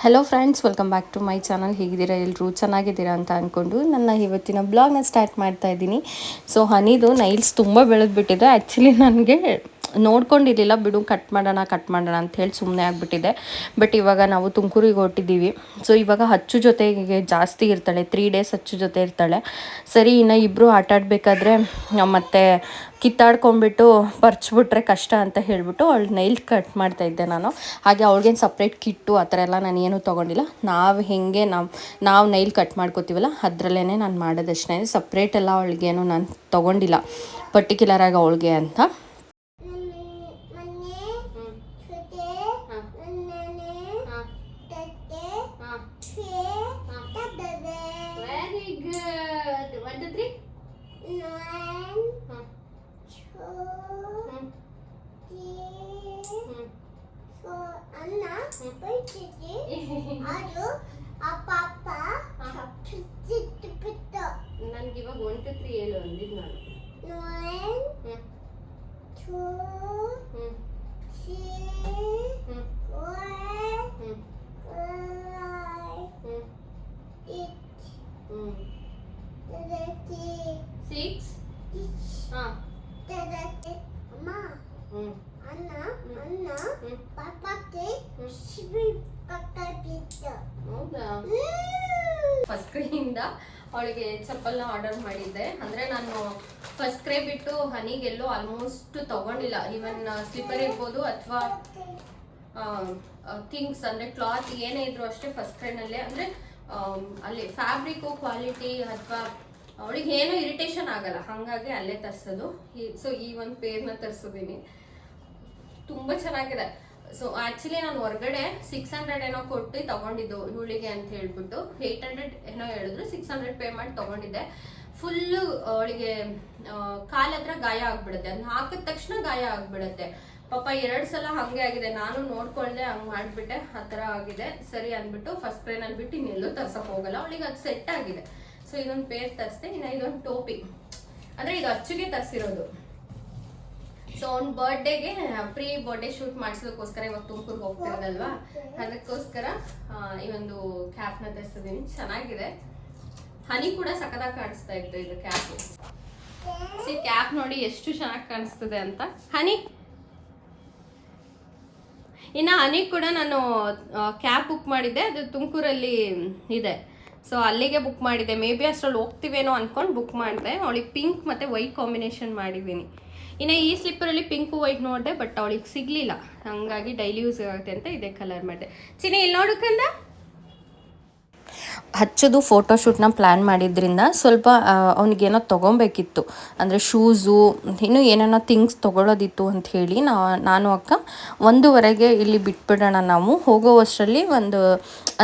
Hello friends, welcome back to my channel. ಹೇಗಿದ್ದೀರಾ ಎಲ್ಲರೂ? ಚೆನ್ನಾಗಿದ್ದೀರಾ ಅಂತ ಅಂದ್ಕೊಂಡು ನನ್ನ ಇವತ್ತಿನ ಬ್ಲಾಗ್ನ ಸ್ಟಾರ್ಟ್ ಮಾಡ್ತಾ ಇದ್ದೀನಿ. ಸೊ ಹನಿದು ನೈಲ್ಸ್ ತುಂಬ ಬೆಳೆದ್ಬಿಟ್ಟಿದೆ. ಆ್ಯಕ್ಚುಲಿ ನನಗೆ ನೋಡ್ಕೊಂಡಿರಲಿಲ್ಲ, ಬಿಡು ಕಟ್ ಮಾಡೋಣ ಅಂತ ಹೇಳಿ ಸುಮ್ಮನೆ ಆಗಿಬಿಟ್ಟಿದೆ. ಬಟ್ ಇವಾಗ ನಾವು ತುಮಕೂರಿಗೆ ಹೊರಟಿದ್ದೀವಿ. ಸೊ ಇವಾಗ ಹಚ್ಚು ಜೊತೆಗೆ ಜಾಸ್ತಿ ಇರ್ತಾಳೆ, 3 ಡೇಸ್ ಹಚ್ಚು ಜೊತೆ ಇರ್ತಾಳೆ. ಸರಿ, ಇನ್ನು ಇಬ್ಬರು ಆಟಾಡಬೇಕಾದ್ರೆ ಮತ್ತೆ ಕಿತ್ತಾಡ್ಕೊಂಡ್ಬಿಟ್ಟು ಪರ್ಚ್ಬಿಟ್ರೆ ಕಷ್ಟ ಅಂತ ಹೇಳಿಬಿಟ್ಟು ಅವಳು ನೈಲ್ ಕಟ್ ಮಾಡ್ತಾಯಿದ್ದೆ ನಾನು. ಹಾಗೆ ಅವಳಿಗೇನು ಸಪ್ರೇಟ್ ಕಿಟ್ಟು ಆ ಥರ ಎಲ್ಲ ನಾನು ಏನೂ ತೊಗೊಂಡಿಲ್ಲ. ನಾವು ನೈಲ್ ಕಟ್ ಮಾಡ್ಕೋತೀವಲ್ಲ ಅದರಲ್ಲೇ ನಾನು ಮಾಡೋದಷ್ಟೇ. ಸಪ್ರೇಟ್ ಎಲ್ಲ ಅವಳಿಗೇನು ನಾನು ತೊಗೊಂಡಿಲ್ಲ ಪರ್ಟಿಕ್ಯುಲರಾಗಿ ಅವಳಿಗೆ ಅಂತ. ನನಗೆ ಇವಾಗ 1 2 3 ಹೇಳು ಅಂದಿದ್ದು ನಾನು. 1 2 3 ಫಸ್ಟ್ ಕ್ರೇಯಿಂದ ಅವಳಿಗೆ ಚಪ್ಪಲ್ನ ಆರ್ಡರ್ ಮಾಡಿದ್ದೆ. ಅಂದರೆ ನಾನು ಫಸ್ಟ್ ಕ್ರೇ ಬಿಟ್ಟು ಹನಿಗೆಲ್ಲೋ ಆಲ್ಮೋಸ್ಟ್ ತೊಗೊಂಡಿಲ್ಲ. ಈವನ್ ಸ್ಲಿಪ್ಪರ್ ಇರ್ಬೋದು ಅಥವಾ ಥಿಂಗ್ಸ್ ಅಂದರೆ ಕ್ಲಾತ್ ಏನೇ ಇದ್ರು ಅಷ್ಟೇ ಫಸ್ಟ್ ಕ್ರೇನಲ್ಲೇ. ಅಂದರೆ ಅಲ್ಲಿ ಫ್ಯಾಬ್ರಿಕ್ಕು ಕ್ವಾಲಿಟಿ ಅಥವಾ ಅವಳಿಗೆ ಏನೂ ಇರಿಟೇಷನ್ ಆಗಲ್ಲ, ಹಾಗಾಗಿ ಅಲ್ಲೇ ತರಿಸೋದು. ಸೊ ಈ ಒಂದು ಪೇರ್ನ ತರಿಸಿದ್ದೀನಿ, ತುಂಬ ಚೆನ್ನಾಗಿದೆ. ಸೊ ಆ್ಯಕ್ಚುಲಿ ನಾನು ಹೊರಗಡೆ 600 ಏನೋ ಕೊಟ್ಟು ತೊಗೊಂಡಿದ್ದು ಇವಳಿಗೆ ಅಂತ ಹೇಳ್ಬಿಟ್ಟು. 800 ಏನೋ ಹೇಳಿದ್ರು, 600 ಪೇ ಮಾಡಿ ತೊಗೊಂಡಿದ್ದೆ. ಫುಲ್ಲು ಅವಳಿಗೆ ಕಾಲ ಹತ್ರ ಗಾಯ ಆಗ್ಬಿಡುತ್ತೆ, ಅದನ್ನ ಹಾಕಿದ ತಕ್ಷಣ ಗಾಯ ಆಗ್ಬಿಡುತ್ತೆ. ಪಾಪ 2 ಸಲ ಹಾಗೆ ಆಗಿದೆ. ನಾನು ನೋಡ್ಕೊಳ್ದೆ ಹಂಗೆ ಮಾಡಿಬಿಟ್ಟೆ, ಆ ಥರ ಆಗಿದೆ. ಸರಿ ಅಂದ್ಬಿಟ್ಟು ಫಸ್ಟ್ ಟ್ರೈನಲ್ಲಿ ಬಿಟ್ಟು ಇನ್ನೆಲ್ಲೂ ತರ್ಸಕ್ಕೆ ಹೋಗಲ್ಲ, ಅವಳಿಗೆ ಅದು ಸೆಟ್ ಆಗಿದೆ. ಸೊ ಇದೊಂದು ಪೇರ್ ತರಿಸ್ದೆ. ಇನ್ನು ಇದೊಂದು ಟೋಪಿ, ಅಂದರೆ ಇದು ಅಚ್ಚುಗೆ ತರಿಸಿರೋದು. ಸೊ ಅವ್ನ ಬರ್ಡೇಗೆ ಪ್ರೀ ಬರ್ಡೇ ಶೂಟ್ ಮಾಡಿಸೋದಕ್ಕೋಸ್ಕರ ಇವಾಗ ತುಮಕೂರ್ಗೆ ಹೋಗ್ತಿರೋದಲ್ವಾ, ಅದಕ್ಕೋಸ್ಕರ ಈ ಒಂದು ಕ್ಯಾಪ್ನ ತರಿಸಿದ್ದೀನಿ. ಚೆನ್ನಾಗಿದೆ. ಹನಿ ಕೂಡ ಸಖತ್ತಾಗಿ ಕಾಣಿಸ್ತಾ ಇತ್ತು ಇದು ಕ್ಯಾಪು. ಕ್ಯಾಪ್ ನೋಡಿ ಎಷ್ಟು ಚೆನ್ನಾಗಿ ಕಾಣಿಸ್ತದೆ ಅಂತ. ಹನಿ ಇನ್ನು ಹನಿ ಕೂಡ ನಾನು ಕ್ಯಾಬ್ ಬುಕ್ ಮಾಡಿದ್ದೆ, ಅದು ತುಮಕೂರಲ್ಲಿ ಇದೆ. ಸೊ ಅಲ್ಲಿಗೆ ಬುಕ್ ಮಾಡಿದ್ದೆ. ಮೇ ಬಿ ಅಷ್ಟರಲ್ಲಿ ಹೋಗ್ತೀವೇನೋ ಅಂದ್ಕೊಂಡು ಬುಕ್ ಮಾಡಿದೆ. ಅವಳಿಗೆ ಪಿಂಕ್ ಮತ್ತು ವೈಟ್ ಕಾಂಬಿನೇಷನ್ ಮಾಡಿದ್ದೀನಿ. ಇನ್ನು ಈ ಸ್ಲಿಪ್ಪರಲ್ಲಿ ಪಿಂಕು ವೈಟ್ ನೋಡಿದೆ, ಬಟ್ ಅವಳಿಗೆ ಸಿಗಲಿಲ್ಲ, ಹಾಗಾಗಿ ಡೈಲಿ ಯೂಸ್ ಆಗುತ್ತೆ ಅಂತ ಇದೇ ಕಲರ್ ಮಾಡಿದೆ. ಚಿನ್ನಿ ಇಲ್ಲಿ ನೋಡಕ್ಕಂದ ಹಚ್ಚೋದು ಫೋಟೋಶೂಟ್ನ ಪ್ಲ್ಯಾನ್ ಮಾಡಿದ್ರಿಂದ ಸ್ವಲ್ಪ ಅವನಿಗೇನೋ ತೊಗೊಬೇಕಿತ್ತು. ಅಂದರೆ ಶೂಸು ಇನ್ನೂ ಏನೇನೋ ಥಿಂಗ್ಸ್ ತೊಗೊಳೋದಿತ್ತು ಅಂತ ಹೇಳಿ ನಾನು ಅಕ್ಕ 1:15 ಇಲ್ಲಿ ಬಿಟ್ಬಿಡೋಣ. ನಾವು ಹೋಗೋವಷ್ಟರಲ್ಲಿ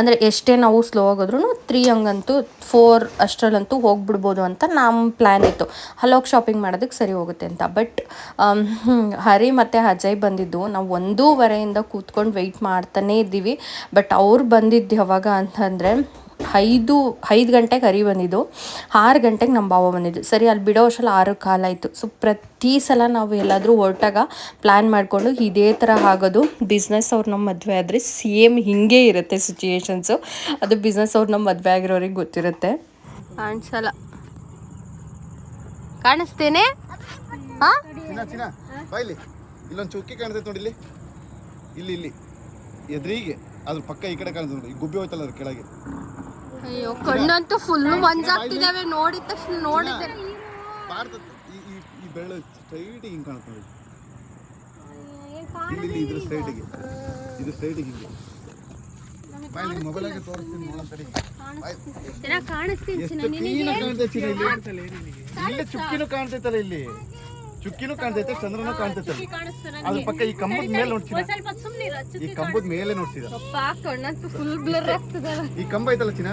ಅಂದರೆ ಎಷ್ಟೇ ನಾವು ಸ್ಲೋ ಆಗೋದ್ರೂ 3 ಹಂಗಂತೂ 4 ಅಷ್ಟರಲ್ಲಂತೂ ಹೋಗ್ಬಿಡ್ಬೋದು ಅಂತ ನಮ್ಮ ಪ್ಲ್ಯಾನ್ ಇತ್ತು. ಅಲ್ಲೋಗಿ ಶಾಪಿಂಗ್ ಮಾಡೋದಕ್ಕೆ ಸರಿ ಹೋಗುತ್ತೆ ಅಂತ. ಬಟ್ ಹರಿ ಮತ್ತು ಅಜಯ್ ಬಂದಿದ್ದು, ನಾವು 1:15 ಕೂತ್ಕೊಂಡು ವೆಯ್ಟ್ ಮಾಡ್ತಾನೇ ಇದ್ದೀವಿ. ಬಟ್ ಅವ್ರು ಬಂದಿದ್ದು ಯಾವಾಗ ಅಂತಂದರೆ 5 ಗಂಟೆಗೆ ಹರಿ ಬಂದಿದ್ದು, 6 ಗಂಟೆಗೆ ನಮ್ಮ ಬಾವ ಬಂದಿದ್ದು. ಸರಿ, ಅಲ್ಲಿ ಬಿಡೋ ಅಷ್ಟರಲ್ಲಿ 6 ಕಾಲ ಆಯಿತು. ಸೊ ಪ್ರತಿ ಸಲ ನಾವು ಎಲ್ಲಾದರೂ ಹೊರಟಾಗ ಪ್ಲ್ಯಾನ್ ಮಾಡಿಕೊಂಡು ಇದೇ ಥರ ಆಗೋದು. ಬಿಸ್ನೆಸ್ ಅವ್ರು ನಮ್ಮ ಮದುವೆ ಆದರೆ ಸೇಮ್ ಹಿಂಗೆ ಇರುತ್ತೆ ಸಿಚುಯೇಷನ್ಸು. ಅದು ಬಿಸ್ನೆಸ್ ಅವ್ರು ನಮ್ಮ ಮದುವೆ ಆಗಿರೋರಿಗೆ ಗೊತ್ತಿರುತ್ತೆ. ಕಾಣಿಸಲ್ಲ, ಕಾಣಿಸ್ತೇನೆ. ಇಲ್ಲೊಂದು ಚುಕ್ಕಿ ಕಾಣ್ತೈತೆ ನೋಡಿ, ಇಲ್ಲಿ ಎದುರಿಗೆ ಅದ್ರ ಪಕ್ಕ ಈ ಕಡೆ ಕಾಣ್ತದೆ ನೋಡಿ, ಗುಬ್ಬಿ ಹೋಯ್ತಲ್ಲ ಅದ್ರ ಕೆಳಗೆ. ಅಯ್ಯೋ, ಕಣ್ಣಂತೂ ಫುಲ್ ಮಂಜಾಗ್ತಿದ್ದಾವೆ ನೋಡಿದ ತಕ್ಷಣ. ನೋಡಿದ್ದೆ ಈ ಬೆಳ್ಳ ಸ್ಟ್ರೈಟಿಗೆ ಹಿಂಗೆ ಕಾಣುತ್ತೆ ನೋಡಿ, ಇಲ್ಲಿ ಇದ್ರ ಸ್ಟ್ರೈಟಿಗೆ, ಇದು ಸ್ಟ್ರೈಟಿಗೆ ಹಿಂಗೆ. ಮೊಬೈಲಾಗೆ ತೋರಿಸ್ತೀನಿ ನೋಡಂತಡಿ. ಇಲ್ಲಿ ಚುಕ್ಕಿನೂ ಕಾಣ್ತೈತಲ್ಲ, ಇಲ್ಲಿ ಚುಕ್ಕಿನೂ ಕಾಣ್ತೈತೆ, ಚಂದ್ರನೂ ಕಾಣ್ತೈತಲ್ಲ. ಅದ್ರ ಪಕ್ಕ ಈ ಕಂಬದ ಮೇಲೆ ನೋಡ್ತೀರ, ಈ ಕಂಬದ ಮೇಲೆ ನೋಡ್ತೀರ, ಈ ಕಂಬ ಐತಲ್ಲ ಚಿನ್ನ,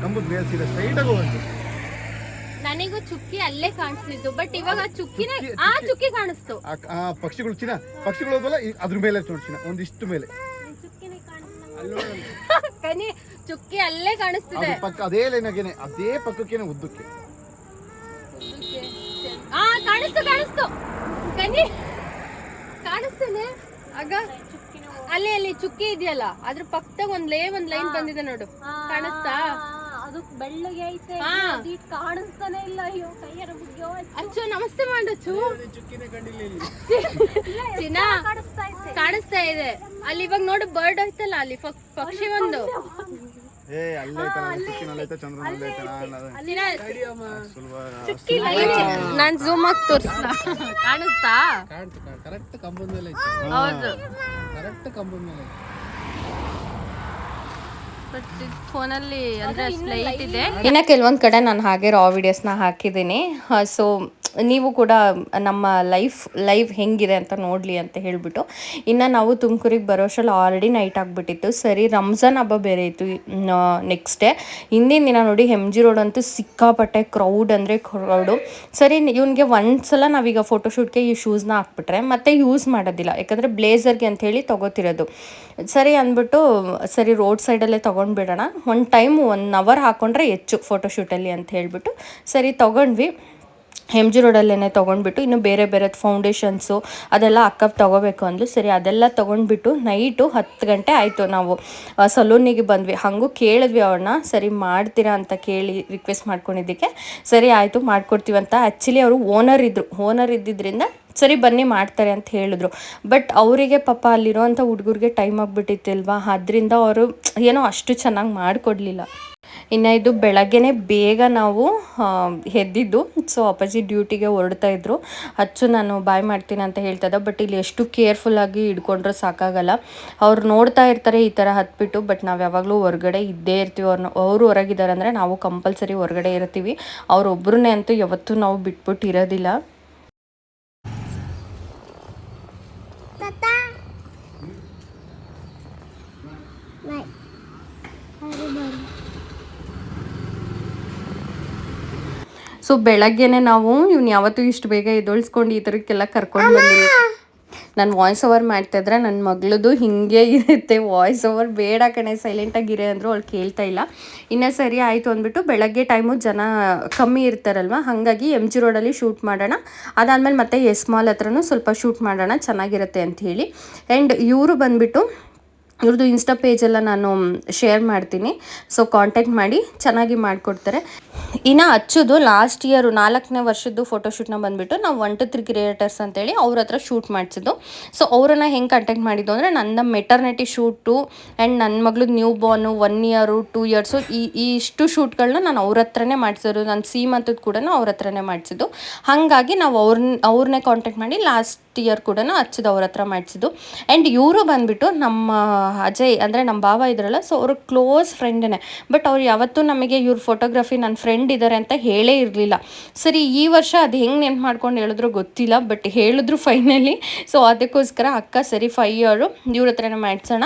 ಕಂಬದ ಮೇಲೆ ಸೀದಾ ಸ್ಟ್ರೈಟ್ ಆಗಿ ಹೋಗುತ್ತೆ. ನನಗೂ ಚುಕ್ಕಿ ಅಲ್ಲೇ ಕಾಣಿಸ್ತಿತ್ತು, ಬಟ್ ಇವಾಗ ಚುಕ್ಕಿ ಕಾಣಿಸ್ತು. ಪಕ್ಷಿಗಳು ಚಿನ್ನ, ಪಕ್ಷಿಗಳು ಹೋಗಲ್ಲ, ಅದ್ರ ಮೇಲೆ ತೋರಿಸಿನ ಒಂದಿಷ್ಟು ಮೇಲೆ ಚುಕ್ಕಿ ಅಲ್ಲೇ ಕಾಣಿಸ್ತಿದೆ. ಪಕ್ಕ ಅದೇ ಲೈನಾಗೇನೆ, ಅದೇ ಪಕ್ಕಕ್ಕೇನೆ ಉದ್ದಕ್ಕೆ ಕಾಣಿಸ್ತು. ಕನಿ ಕಾಣಿಸ್ತೇನೆ ಆಗ ಅಲ್ಲಿ ಚುಕ್ಕಿ ಇದೆಯಲ್ಲ ಅದ್ರ ಪಕ್ಕದಾಗ ಒಂದ್ ಲೈನ್ ಬಂದಿದೆ ನೋಡು, ಕಾಣಿಸ್ತಾ? ಅದು ಬೆಳ್ಳಗೆ ಐತೆ, ಕಾಣಿಸ್ತಾನೆ ಇಲ್ಲ. ಅಯ್ಯೋ ಕೈಯರ ಮುಗ್ಯೋ. ಅಚ್ಚು ನಮಸ್ತೆ ಮಾಡಚ್ಚು. ಕಾಣಿಸ್ತಾ ಇದೆ ಅಲ್ಲಿ. ಇವಾಗ ನೋಡು ಬರ್ಡ್ ಐತಲ್ಲ ಅಲ್ಲಿ, ಪಕ್ಷಿ ಒಂದು. ನಾನ್ ಝೂಮ್ ಆಗಿ ತೋರಿಸ್ತಾ, ಕಾಣಿಸ್ತಾ? ಕರೆಕ್ಟ್ ಕಂಬದ ಮೇಲೆ. ಹೌದು, ಕರೆಕ್ಟ್ ಕಂಬದ ಮೇಲೆ. ಫೋನಲ್ಲಿ ಅಂದ್ರೆ ಲೈಟ್ ಇದೆ. ಇನ್ನು ಕೆಲವೊಂದು ಕಡೆ ನಾನು ಹಾಗೆ ರಾ ವಿಡಿಯೋಸ್ನ ಹಾಕಿದ್ದೀನಿ. ಸೊ ನೀವು ಕೂಡ ನಮ್ಮ ಲೈವ್ ಹೆಂಗಿದೆ ಅಂತ ನೋಡಲಿ ಅಂತ ಹೇಳಿಬಿಟ್ಟು. ಇನ್ನು ನಾವು ತುಮಕೂರಿಗೆ ಬರೋಷ್ಟರಲ್ಲಿ ಆಲ್ರೆಡಿ ನೈಟ್ ಆಗಿಬಿಟ್ಟಿತ್ತು. ಸರಿ, ರಂಜಾನ್ ಹಬ್ಬ ಬೇರೆ ಇತ್ತು ನೆಕ್ಸ್ಟ್ ಡೇ. ಹಿಂದಿನ ದಿನ ನೋಡಿ MG ರೋಡ್ ಅಂತೂ ಸಿಕ್ಕಾಪಟ್ಟೆ ಕ್ರೌಡ್ ಅಂದರೆ ಕ್ರೌಡು. ಸರಿ, ಇವನಿಗೆ ಒಂದ್ಸಲ ನಾವೀಗ ಫೋಟೋಶೂಟ್ಗೆ ಈ ಶೂಸ್ನ ಹಾಕ್ಬಿಟ್ರೆ ಮತ್ತೆ ಯೂಸ್ ಮಾಡೋದಿಲ್ಲ, ಯಾಕಂದರೆ ಬ್ಲೇಸರ್ಗೆ ಅಂಥೇಳಿ ತೊಗೋತಿರೋದು. ಸರಿ ಅಂದ್ಬಿಟ್ಟು ಸರಿ ರೋಡ್ ಸೈಡಲ್ಲೇ ತೊಗೊಂಡ್ಬಿಡೋಣ, ಒಂದು ಟೈಮ್ 1 ಅವರ್ ಹಾಕ್ಕೊಂಡ್ರೆ ಹೆಚ್ಚು ಫೋಟೋಶೂಟಲ್ಲಿ ಅಂತ ಹೇಳಿಬಿಟ್ಟು ಸರಿ ತೊಗೊಂಡ್ವಿ. MG ರೋಡಲ್ಲೇ ತೊಗೊಂಡ್ಬಿಟ್ಟು ಇನ್ನು ಬೇರೆ ಫೌಂಡೇಶನ್ಸು ಅದೆಲ್ಲ ಅಕ್ಕಪ್ಪ ತೊಗೋಬೇಕು ಅಂದ್ಲು. ಸರಿ ಅದೆಲ್ಲ ತೊಗೊಂಡ್ಬಿಟ್ಟು ನೈಟು 10 ಗಂಟೆ ಆಯಿತು. ನಾವು ಸಲೂನಿಗೆ ಬಂದ್ವಿ. ಹಾಗೂ ಕೇಳಿದ್ವಿ ಅವ್ರನ್ನ, ಸರಿ ಮಾಡ್ತೀರಾ ಅಂತ ಕೇಳಿ ರಿಕ್ವೆಸ್ಟ್ ಮಾಡ್ಕೊಂಡಿದ್ದಕ್ಕೆ ಸರಿ ಆಯಿತು ಮಾಡ್ಕೊಡ್ತೀವಂತ. ಆ್ಯಕ್ಚುಲಿ ಅವರು ಓನರ್ ಇದ್ದಿದ್ದರಿಂದ ಸರಿ ಬನ್ನಿ ಮಾಡ್ತಾರೆ ಅಂತ ಹೇಳಿದ್ರು. ಬಟ್ ಅವರಿಗೆ ಪಾಪ ಅಲ್ಲಿರೋವಂಥ ಹುಡುಗರಿಗೆ ಟೈಮ್ ಆಗಿಬಿಟ್ಟಿತ್ತಲ್ವಾ, ಅದರಿಂದ ಅವರು ಏನೋ ಅಷ್ಟು ಚೆನ್ನಾಗಿ ಮಾಡಿಕೊಡ್ಲಿಲ್ಲ. ಇನ್ನು ಇದು ಬೆಳಗ್ಗೆನೇ ಬೇಗ ನಾವು ಎದ್ದಿದ್ದು. ಸೊ ಅಪ್ಪಾಜಿ ಡ್ಯೂಟಿಗೆ ಹೊರಡ್ತಾಯಿದ್ರು. ಅಚ್ಚು ನಾನು ಬಾಯ್ ಮಾಡ್ತೀನಿ ಅಂತ ಹೇಳ್ತದ. ಬಟ್ ಇಲ್ಲಿ ಎಷ್ಟು ಕೇರ್ಫುಲ್ಲಾಗಿ ಹಿಡ್ಕೊಂಡ್ರೆ ಸಾಕಾಗಲ್ಲ. ಅವ್ರು ನೋಡ್ತಾ ಇರ್ತಾರೆ ಈ ಥರ ಹತ್ಬಿಟ್ಟು. ಬಟ್ ನಾವು ಯಾವಾಗಲೂ ಹೊರಗಡೆ ಇದ್ದೇ ಇರ್ತೀವಿ. ಅವರು ಹೊರಗಿದ್ದಾರೆ ಅಂದರೆ ನಾವು ಕಂಪಲ್ಸರಿ ಹೊರಗಡೆ ಇರ್ತೀವಿ. ಅವರೊಬ್ಬರನ್ನೇ ಅಂತೂ ಯಾವತ್ತೂ ನಾವು ಬಿಟ್ಬಿಟ್ಟು ಇರೋದಿಲ್ಲ. ಸೊ ಬೆಳಗ್ಗೆನೆ ನಾವು ಇವ್ನು ಯಾವತ್ತೂ ಇಷ್ಟು ಬೇಗ ಎದ್ದೊಳಿಸ್ಕೊಂಡು ಈ ಥರಕ್ಕೆಲ್ಲ ಕರ್ಕೊಂಡು ಬಂದಿಲ್ಲ. ನಾನು ವಾಯ್ಸ್ ಓವರ್ ಮಾಡ್ತಾಯಿದ್ರೆ ನನ್ನ ಮಗಳದು ಹಿಂಗೆ ಇರುತ್ತೆ. ವಾಯ್ಸ್ ಓವರ್ ಬೇಡ ಕಣೆ, ಸೈಲೆಂಟಾಗಿರೆ ಅಂದರು. ಅವಳು ಕೇಳ್ತಾ ಇಲ್ಲ. ಇನ್ನು ಸರಿ ಆಯಿತು ಅಂದ್ಬಿಟ್ಟು ಬೆಳಗ್ಗೆ ಟೈಮು ಜನ ಕಮ್ಮಿ ಇರ್ತಾರಲ್ವ, ಹಾಗಾಗಿ MG ರೋಡಲ್ಲಿ ಶೂಟ್ ಮಾಡೋಣ, ಅದಾದಮೇಲೆ ಮತ್ತೆ ಎಸ್ ಮಾಲ್ ಹತ್ರನೂ ಸ್ವಲ್ಪ ಶೂಟ್ ಮಾಡೋಣ, ಚೆನ್ನಾಗಿರುತ್ತೆ ಅಂಥೇಳಿ. ಆ್ಯಂಡ್ ಇವರು ಬಂದುಬಿಟ್ಟು ಇವ್ರದ್ದು ಇನ್ಸ್ಟಾ ಪೇಜೆಲ್ಲ ನಾನು ಶೇರ್ ಮಾಡ್ತೀನಿ. ಸೊ ಕಾಂಟ್ಯಾಕ್ಟ್ ಮಾಡಿ, ಚೆನ್ನಾಗಿ ಮಾಡಿಕೊಡ್ತಾರೆ. ಇನ್ನು ಅಚ್ಚುದು ಲಾಸ್ಟ್ ಇಯರು 4ನೇ ವರ್ಷದ್ದು ಫೋಟೋಶೂಟ್ನ ಬಂದುಬಿಟ್ಟು ನಾವು 1 to 3 ಕ್ರಿಯೇಟರ್ಸ್ ಅಂತೇಳಿ ಅವ್ರ ಹತ್ರ ಶೂಟ್ ಮಾಡಿಸಿದ್ದು. ಸೊ ಅವರನ್ನು ಹೆಂಗೆ ಕಾಂಟ್ಯಾಕ್ಟ್ ಮಾಡಿದ್ದು ಅಂದರೆ, ನನ್ನ ಮೆಟರ್ನಿಟಿ ಶೂಟು ಆ್ಯಂಡ್ ನನ್ನ ಮಗಳದ್ದು ನ್ಯೂ ಬಾರ್ನು 1 year 2 years ಇಷ್ಟು ಶೂಟ್ಗಳನ್ನ ನಾನು ಅವ್ರ ಹತ್ರನೇ ಮಾಡಿಸಿದ್ರು. ನಾನು ಸೀಮಂತದ್ದು ಕೂಡ ಅವ್ರ ಹತ್ರನೇ ಮಾಡಿಸಿದ್ದು. ಹಾಗಾಗಿ ನಾವು ಅವ್ರನ್ನೇ ಕಾಂಟ್ಯಾಕ್ಟ್ ಮಾಡಿ ಲಾಸ್ಟ್ ಇಯರ್ ಕೂಡ ಅಚ್ಚದು ಅವ್ರ ಹತ್ರ ಮಾಡಿಸಿದ್ದು. ಆ್ಯಂಡ್ ಇವರು ಬಂದುಬಿಟ್ಟು ನಮ್ಮ ಅಜಯ್ ಅಂದರೆ ನಮ್ಮ ಭಾವ ಇದ್ರಲ್ಲ, ಸೊ ಅವರು ಕ್ಲೋಸ್ ಫ್ರೆಂಡೇ. ಬಟ್ ಅವ್ರು ಯಾವತ್ತೂ ನಮಗೆ ಇವ್ರ ಫೋಟೋಗ್ರಫಿ ನನ್ನ ಫ್ರೆಂಡ್ ಇದ್ದಾರೆ ಅಂತ ಹೇಳೇ ಇರಲಿಲ್ಲ. ಸರಿ ಈ ವರ್ಷ ಅದು ಹೆಂಗೆ ನೆನ್ಪು ಮಾಡ್ಕೊಂಡು ಹೇಳಿದ್ರು ಗೊತ್ತಿಲ್ಲ, ಬಟ್ ಹೇಳಿದ್ರು ಫೈನಲಿ. ಸೊ ಅದಕ್ಕೋಸ್ಕರ ಅಕ್ಕ ಸರಿ 5 year ಇವ್ರ ಹತ್ರನೇ ಮಾಡಿಸೋಣ,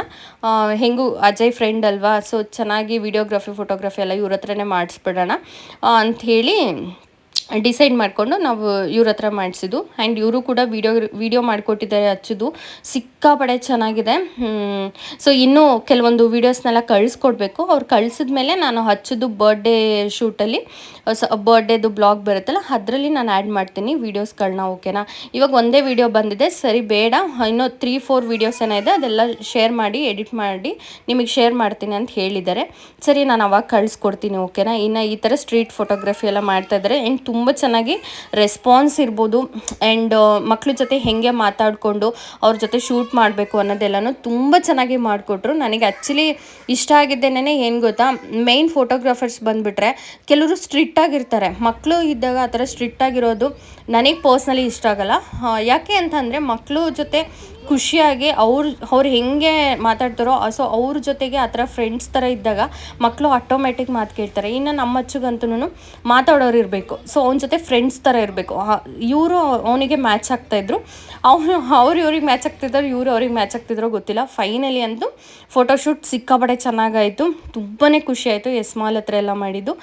ಹೆಂಗೂ ಅಜಯ್ ಫ್ರೆಂಡ್ ಅಲ್ವಾ, ಸೊ ಚೆನ್ನಾಗಿ ವಿಡಿಯೋಗ್ರಫಿ ಫೋಟೋಗ್ರಫಿ ಎಲ್ಲ ಇವ್ರ ಹತ್ರನೇ ಮಾಡಿಸ್ಬಿಡೋಣ ಅಂಥೇಳಿ ಡಿಸೈಡ್ ಮಾಡಿಕೊಂಡು ನಾವು ಇವ್ರ ಹತ್ರ ಮಾಡಿಸಿದ್ದು. ಆ್ಯಂಡ್ ಇವರು ಕೂಡ ವಿಡಿಯೋ ಮಾಡಿಕೊಟ್ಟಿದ್ದಾರೆ. ಅಚ್ಚುದು ಸಿಕ್ಕಾಪಡೆ ಚೆನ್ನಾಗಿದೆ. ಸೊ ಇನ್ನೂ ಕೆಲವೊಂದು ವೀಡಿಯೋಸ್ನೆಲ್ಲ ಕಳಿಸ್ಕೊಡ್ಬೇಕು. ಅವ್ರು ಕಳಿಸಿದ್ಮೇಲೆ ನಾನು ಅಚ್ಚುದು ಬರ್ಡೇ ಶೂಟಲ್ಲಿ ಬರ್ಡೇದು ಬ್ಲಾಗ್ ಬರುತ್ತಲ್ಲ, ಅದರಲ್ಲಿ ನಾನು ಆ್ಯಡ್ ಮಾಡ್ತೀನಿ ವೀಡಿಯೋಸ್ಗಳನ್ನ. ಓಕೆನಾ? ಇವಾಗ ಒಂದೇ ವೀಡಿಯೋ ಬಂದಿದೆ, ಸರಿ ಬೇಡ ಇನ್ನೂ 3-4 ವೀಡಿಯೋಸ್ ಏನೋ ಇದೆ, ಅದೆಲ್ಲ ಶೇರ್ ಮಾಡಿ ಎಡಿಟ್ ಮಾಡಿ ನಿಮಗೆ ಶೇರ್ ಮಾಡ್ತೀನಿ ಅಂತ ಹೇಳಿದ್ದಾರೆ. ಸರಿ ನಾನು ಅವಾಗ ಕಳಿಸ್ಕೊಡ್ತೀನಿ. ಓಕೆನಾ? ಇನ್ನು ಈ ಥರ ಸ್ಟ್ರೀಟ್ ಫೋಟೋಗ್ರಫಿ ಎಲ್ಲ ಮಾಡ್ತಾಯಿದ್ದಾರೆ. ಆ್ಯಂಡ್ ತುಂಬ ಚೆನ್ನಾಗಿ ರೆಸ್ಪಾನ್ಸ್ ಇರ್ಬೋದು. ಆ್ಯಂಡ್ ಮಕ್ಳ ಜೊತೆ ಹೇಗೆ ಮಾತಾಡಿಕೊಂಡು ಅವ್ರ ಜೊತೆ ಶೂಟ್ ಮಾಡಬೇಕು ಅನ್ನೋದೆಲ್ಲನೂ ತುಂಬ ಚೆನ್ನಾಗಿ ಮಾಡಿಕೊಟ್ರು. ನನಗೆ ಆ್ಯಕ್ಚುಲಿ ಇಷ್ಟ ಆಗಿದ್ದೇನೆ ಏನು ಗೊತ್ತಾ, ಮೇಯ್ನ್ ಫೋಟೋಗ್ರಾಫರ್ಸ್ ಬಂದುಬಿಟ್ರೆ ಕೆಲವರು ಸ್ಟ್ರಿಕ್ಟಾಗಿರ್ತಾರೆ. ಮಕ್ಕಳು ಇದ್ದಾಗ ಆ ಥರ ಸ್ಟ್ರಿಕ್ಟಾಗಿರೋದು ನನಗೆ ಪರ್ಸ್ನಲಿ ಇಷ್ಟ ಆಗಲ್ಲ. ಯಾಕೆ ಅಂತಂದರೆ ಮಕ್ಕಳು ಜೊತೆ ಖುಷಿಯಾಗಿ ಅವ್ರು ಹೆಂಗೆ ಮಾತಾಡ್ತಾರೋ, ಸೊ ಅವ್ರ ಜೊತೆಗೆ ಆ ಥರ ಫ್ರೆಂಡ್ಸ್ ಥರ ಇದ್ದಾಗ ಮಕ್ಕಳು ಆಟೋಮೆಟಿಕ್ ಮಾತು ಕೇಳ್ತಾರೆ. ಇನ್ನು ನಮ್ಮ ಅಚ್ಚುಗಂತೂ ಮಾತಾಡೋರು ಇರಬೇಕು. ಸೊ ಅವನ ಜೊತೆ ಫ್ರೆಂಡ್ಸ್ ಥರ ಇರಬೇಕು. ಇವರು ಅವನಿಗೆ ಮ್ಯಾಚ್ ಆಗ್ತಾಯಿದ್ರು, ಅವ್ರು ಇವ್ರಿಗೆ ಮ್ಯಾಚ್ ಆಗ್ತಿದ್ರು, ಇವರು ಅವ್ರಿಗೆ ಮ್ಯಾಚ್ ಆಗ್ತಿದ್ರೋ ಗೊತ್ತಿಲ್ಲ. ಫೈನಲಿ ಅಂತೂ ಫೋಟೋಶೂಟ್ ಸಿಕ್ಕಾಪಡೆ ಚೆನ್ನಾಗಾಯಿತು. ತುಂಬಾ ಖುಷಿ ಆಯಿತು. ಎಸ್ ಮಾಲ್ ಹತ್ರ ಎಲ್ಲ ಮಾಡಿದ್ದು.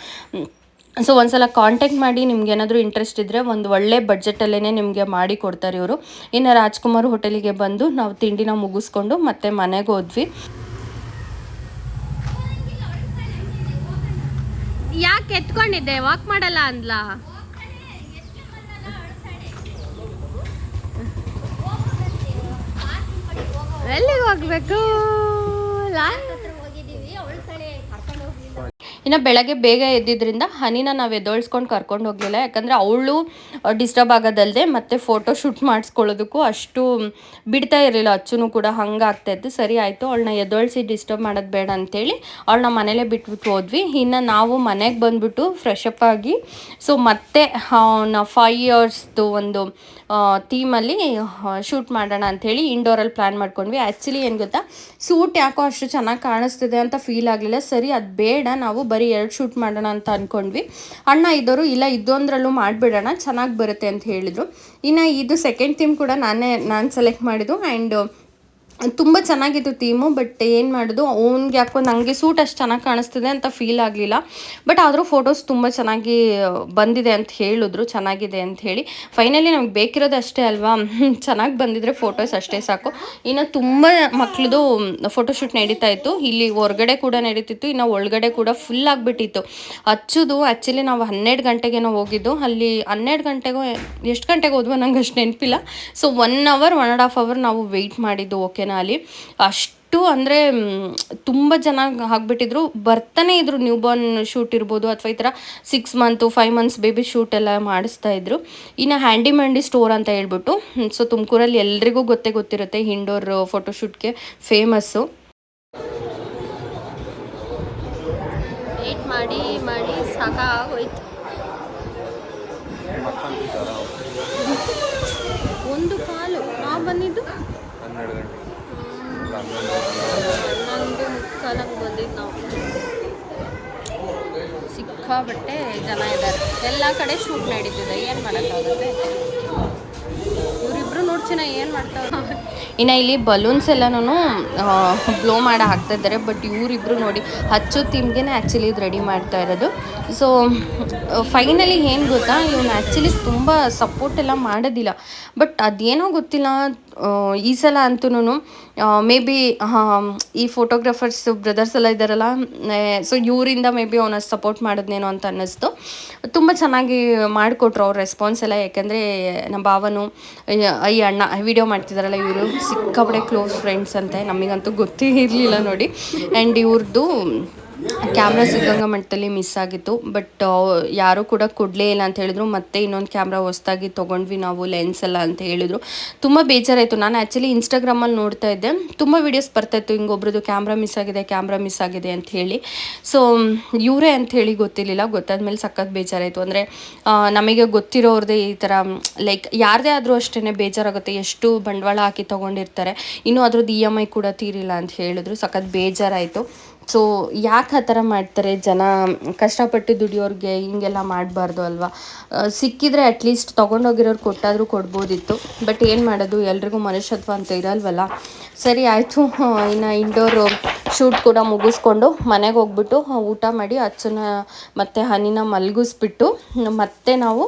ಸೊ ಒಂದ್ಸಲ ಕಾಂಟ್ಯಾಕ್ಟ್ ಮಾಡಿ, ನಿಮ್ಗೇನಾದರೂ ಇಂಟ್ರೆಸ್ಟ್ ಇದ್ದರೆ ಒಂದು ಒಳ್ಳೆ ಬಡ್ಜೆಟಲ್ಲೇ ನಿಮಗೆ ಮಾಡಿ ಕೊಡ್ತಾರೆ ಇವರು. ಇನ್ನು ರಾಜ್ಕುಮಾರ್ ಹೋಟೆಲಿಗೆ ಬಂದು ನಾವು ತಿಂಡಿನ ಮುಗಿಸ್ಕೊಂಡು ಮತ್ತೆ ಮನೆಗೆ ಹೋದ್ವಿ. ಯಾಕೆ ಎತ್ಕೊಂಡಿದ್ದೆ? ವಾಕ್ ಮಾಡಲ್ಲ ಅಂದ್ಲಾ? ಎಲ್ಲಿಗೆ ಹೋಗ್ಬೇಕು ಹೋಗಿದ್ದೀವಿ ಅವಳ ಕಡೆ ಕರ್ಕೊಂಡು ಹೋಗ್ಲಿಲ್ಲ. ಇನ್ನು ಬೆಳಗ್ಗೆ ಬೇಗ ಎದ್ದಿದ್ದರಿಂದ ಹನಿನ ನಾವು ಎದ್ದೊಳ್ಸ್ಕೊಂಡು ಕರ್ಕೊಂಡು ಹೋಗಲಿಲ್ಲ. ಯಾಕಂದರೆ ಅವಳು ಡಿಸ್ಟರ್ಬ್ ಆಗೋದಲ್ಲದೆ ಮತ್ತು ಫೋಟೋ ಶೂಟ್ ಮಾಡಿಸ್ಕೊಳ್ಳೋದಕ್ಕೂ ಅಷ್ಟು ಬಿಡ್ತಾ ಇರಲಿಲ್ಲ. ಅಚ್ಚೂ ಕೂಡ ಹಂಗೆ ಆಗ್ತಾಯಿತ್ತು. ಸರಿ ಆಯಿತು, ಅವಳನ್ನ ಎದ್ದೊಳಿಸಿ ಡಿಸ್ಟರ್ಬ್ ಮಾಡೋದು ಬೇಡ ಅಂಥೇಳಿ ಅವಳನ್ನ ಮನೇಲೇ ಬಿಟ್ಬಿಟ್ಟು ಹೋದ್ವಿ. ಇನ್ನು ನಾವು ಮನೆಗೆ ಬಂದುಬಿಟ್ಟು ಫ್ರೆಶಪ್ ಆಗಿ ಸೊ ಮತ್ತೆ 5 ಇಯರ್ಸ್ದು ಒಂದು ಥೀಮಲ್ಲಿ ಶೂಟ್ ಮಾಡೋಣ ಅಂಥೇಳಿ ಇಂಡೋರಲ್ಲಿ ಪ್ಲ್ಯಾನ್ ಮಾಡ್ಕೊಂಡ್ವಿ. ಆ್ಯಕ್ಚುಲಿ ಏನು ಗೊತ್ತಾ, ಸೂಟ್ ಯಾಕೋ ಅಷ್ಟು ಚೆನ್ನಾಗಿ ಕಾಣಿಸ್ತಿದೆ ಅಂತ ಫೀಲ್ ಆಗಲಿಲ್ಲ. ಸರಿ ಅದು ಬೇಡ, ನಾವು ಬರೀ 2 ಶೂಟ್ ಮಾಡೋಣ ಅಂತ ಅಂದ್ಕೊಂಡ್ವಿ. ಅಣ್ಣ ಇದ್ದವರು ಇಲ್ಲ ಇದೊಂದರಲ್ಲೂ ಮಾಡಿಬಿಡೋಣ ಚೆನ್ನಾಗಿ ಬರುತ್ತೆ ಅಂತ ಹೇಳಿದರು. ಇನ್ನು ಇದು ಸೆಕೆಂಡ್ ಥೀಮ್ ಕೂಡ ನಾನು ಸೆಲೆಕ್ಟ್ ಮಾಡಿದ್ದು. ಆ್ಯಂಡ್ ತುಂಬ ಚೆನ್ನಾಗಿತ್ತು ಥೀಮು. ಬಟ್ ಏನು ಮಾಡೋದು, ಅವ್ನಿಗೆ ಯಾಕೋ ನನಗೆ ಸೂಟ್ ಅಷ್ಟು ಚೆನ್ನಾಗಿ ಕಾಣಿಸ್ತಿದೆ ಅಂತ ಫೀಲ್ ಆಗಲಿಲ್ಲ. ಬಟ್ ಆದರೂ ಫೋಟೋಸ್ ತುಂಬ ಚೆನ್ನಾಗಿ ಬಂದಿದೆ ಅಂತ ಹೇಳಿದ್ರು, ಚೆನ್ನಾಗಿದೆ ಅಂತ ಹೇಳಿ. ಫೈನಲಿ ನಮ್ಗೆ ಬೇಕಿರೋದು ಅಷ್ಟೇ ಅಲ್ವಾ, ಚೆನ್ನಾಗಿ ಬಂದಿದ್ರೆ ಫೋಟೋಸ್ ಅಷ್ಟೇ ಸಾಕು. ಇನ್ನು ತುಂಬ ಮಕ್ಳದು ಫೋಟೋಶೂಟ್ ನಡೀತಾ ಇತ್ತು. ಇಲ್ಲಿ ಹೊರಗಡೆ ಕೂಡ ನಡೀತಿತ್ತು, ಇನ್ನು ಒಳಗಡೆ ಕೂಡ ಫುಲ್ ಆಗಿಬಿಟ್ಟಿತ್ತು. ಹಚ್ಚೋದು ಆ್ಯಕ್ಚುಲಿ ನಾವು 12 ಗಂಟೆಗೇನೋ ಹೋಗಿದ್ದು. ಅಲ್ಲಿ 12 ಗಂಟೆಗೋ ಎಷ್ಟು ಗಂಟೆಗೆ ಹೋದ್ವೋ ನಂಗೆ ಅಷ್ಟು ನೆನಪಿಲ್ಲ. ಸೊ 1 ಅವರ್ 1.5 ಅವರ್ ನಾವು ವೆಯ್ಟ್ ಮಾಡಿದ್ದು. ಓಕೆನಾ, ಅಲ್ಲಿ ಅಷ್ಟು ಅಂದರೆ ತುಂಬ ಜನ ಆಗಿಬಿಟ್ಟಿದ್ರು, ಬರ್ತಾನೆ ಇದ್ರು. ನ್ಯೂ ಬಾರ್ನ್ ಶೂಟ್ ಇರ್ಬೋದು ಅಥವಾ ಈ ಥರ 6 ಮಂತು 5 ಮಂತ್ಸ್ ಬೇಬಿ ಶೂಟ್ ಎಲ್ಲ ಮಾಡಿಸ್ತಾ ಇದ್ರು. ಇನ್ನು ಹ್ಯಾಂಡಿ ಮ್ಯಾಂಡಿ ಸ್ಟೋರ್ ಅಂತ ಹೇಳ್ಬಿಟ್ಟು, ಸೊ ತುಮಕೂರಲ್ಲಿ ಎಲ್ರಿಗೂ ಗೊತ್ತಿರುತ್ತೆ, ಇಂಡೋರ್ ಫೋಟೋಶೂಟ್ಗೆ ಫೇಮಸ್ಸು. ವೇಟ್ ಮಾಡಿ ಮಾಡಿ ಸಾಕಾಗೋಯ್ತು. ಒಂದು ಕಾಲು ನಾವು ಬಂದಿದ್ದು 12 ಗಂಟೆ. 11 ಮುಕ್ಕಾಲಕ್ಕೆ ಬಂದಿದ್ದು ನಾವು. ಸಿಕ್ಕಾಬಟ್ಟೆ ಜನ ಇದ್ದಾರೆ, ಎಲ್ಲ ಕಡೆ ಶೂಟ್ ನಡೀತಿದೆ, ಏನು ಮಾಡೋಕ್ಕಾಗುತ್ತೆ. ಇವರಿಬ್ರು ನೋಡ್ಚಿನ ಏನು ಮಾಡ್ತಾವ್ರೆ. ಇನ್ನು ಇಲ್ಲಿ ಬಲೂನ್ಸ್ ಎಲ್ಲನೂ ಬ್ಲೋ ಮಾಡಿ ಹಾಕ್ತಾ ಇದ್ದಾರೆ. ಬಟ್ ಇವರಿಬ್ರು ನೋಡಿ ಹಚ್ಚೋ ಥೀಮ್ಗೆ ಆ್ಯಕ್ಚುಲಿ ಇದು ರೆಡಿ ಮಾಡ್ತಾ ಇರೋದು. ಸೊ ಫೈನಲಿ ಏನು ಗೊತ್ತಾ, ಇವನು ಆ್ಯಕ್ಚುಲಿ ತುಂಬ ಸಪೋರ್ಟ್ ಎಲ್ಲ ಮಾಡೋದಿಲ್ಲ. ಬಟ್ ಅದೇನೋ ಗೊತ್ತಿಲ್ಲ, ಈ ಸಲ ಅಂತೂ ಮೇ ಬಿ ಈ ಫೋಟೋಗ್ರಾಫರ್ಸ್ ಬ್ರದರ್ಸ್ ಎಲ್ಲ ಇದ್ದಾರಲ್ಲ, ಸೊ ಇವರಿಂದ ಮೇ ಬಿ ಅವನ ಸಪೋರ್ಟ್ ಮಾಡಿದ್ನೇನೋ ಅಂತ ಅನ್ನಿಸ್ತು. ತುಂಬ ಚೆನ್ನಾಗಿ ಮಾಡಿಕೊಟ್ರು ಅವ್ರ ರೆಸ್ಪಾನ್ಸ್ ಎಲ್ಲ. ಯಾಕೆಂದರೆ ನಮ್ಮ ಭಾವನು ಈ ಅಣ್ಣ ವಿಡಿಯೋ ಮಾಡ್ತಿದ್ದಾರಲ್ಲ, ಇವರು ಸಿಕ್ಕಾಪಟ್ಟೆ ಕ್ಲೋಸ್ ಫ್ರೆಂಡ್ಸ್ ಅಂತೆ. ನಮಗಂತೂ ಗೊತ್ತೇ ಇರಲಿಲ್ಲ ನೋಡಿ. ಆ್ಯಂಡ್ ಇವ್ರದ್ದು ಕ್ಯಾಮ್ರಾ ಸಿದ್ಧಗಂಗಾ ಮಠದಲ್ಲಿ ಮಿಸ್ ಆಗಿತ್ತು. ಬಟ್ ಯಾರೂ ಕೂಡ ಕೊಡಲೇ ಇಲ್ಲ ಅಂತ ಹೇಳಿದ್ರು. ಮತ್ತೆ ಇನ್ನೊಂದು ಕ್ಯಾಮ್ರಾ ಹೊಸ್ದಾಗಿ ತೊಗೊಂಡ್ವಿ ನಾವು, ಲೆನ್ಸ್ ಎಲ್ಲ ಅಂತ ಹೇಳಿದ್ರು. ತುಂಬ ಬೇಜಾರಾಯಿತು. ನಾನು ಆ್ಯಕ್ಚುಲಿ ಇನ್ಸ್ಟಾಗ್ರಾಮಲ್ಲಿ ನೋಡ್ತಾ ಇದ್ದೆ, ತುಂಬ ವೀಡಿಯೋಸ್ ಬರ್ತಾಯಿತ್ತು ಹಿಂಗೊಬ್ರದ್ದು ಕ್ಯಾಮ್ರಾ ಮಿಸ್ ಆಗಿದೆ ಅಂತ ಹೇಳಿ. ಸೊ ಇವರೇ ಅಂತ ಹೇಳಿ ಗೊತ್ತಿರಲಿಲ್ಲ. ಗೊತ್ತಾದ್ಮೇಲೆ ಸಖತ್ ಬೇಜಾರಾಯಿತು. ಅಂದರೆ ನಮಗೆ ಗೊತ್ತಿರೋರದೇ ಈ ಥರ ಲೈಕ್ ಯಾರದೇ ಆದರೂ ಅಷ್ಟೇ ಬೇಜಾರಾಗುತ್ತೆ. ಎಷ್ಟು ಬಂಡವಾಳ ಹಾಕಿ ತೊಗೊಂಡಿರ್ತಾರೆ, ಇನ್ನೂ ಅದ್ರದ್ದು EMI ಕೂಡ ತೀರಿಲ್ಲ ಅಂತ ಹೇಳಿದ್ರು. ಸಖತ್ ಬೇಜಾರಾಯಿತು. ಸೊ ಯಾಕೆ ಆ ಥರ ಮಾಡ್ತಾರೆ ಜನ, ಕಷ್ಟಪಟ್ಟು ದುಡಿಯೋರಿಗೆ ಹಿಂಗೆಲ್ಲ ಮಾಡಬಾರ್ದು ಅಲ್ವಾ. ಸಿಕ್ಕಿದ್ರೆ ಅಟ್ಲೀಸ್ಟ್ ತೊಗೊಂಡೋಗಿರೋರು ಕೊಟ್ಟಾದರೂ ಕೊಡ್ಬೋದಿತ್ತು. ಬಟ್ ಏನು ಮಾಡೋದು, ಎಲ್ರಿಗೂ ಮನುಷ್ಯತ್ವ ಅಂತ ಇರಲ್ವಲ್ಲ. ಸರಿ ಆಯಿತು. ಇನ್ನು ಇಂಡೋರು ಶೂಟ್ ಕೂಡ ಮುಗಿಸ್ಕೊಂಡು ಮನೆಗೆ ಹೋಗ್ಬಿಟ್ಟು ಊಟ ಮಾಡಿ ಅಚ್ಚನ ಮತ್ತು ಹನಿನ ಮಲಗಿಸ್ಬಿಟ್ಟು ಮತ್ತೆ ನಾವು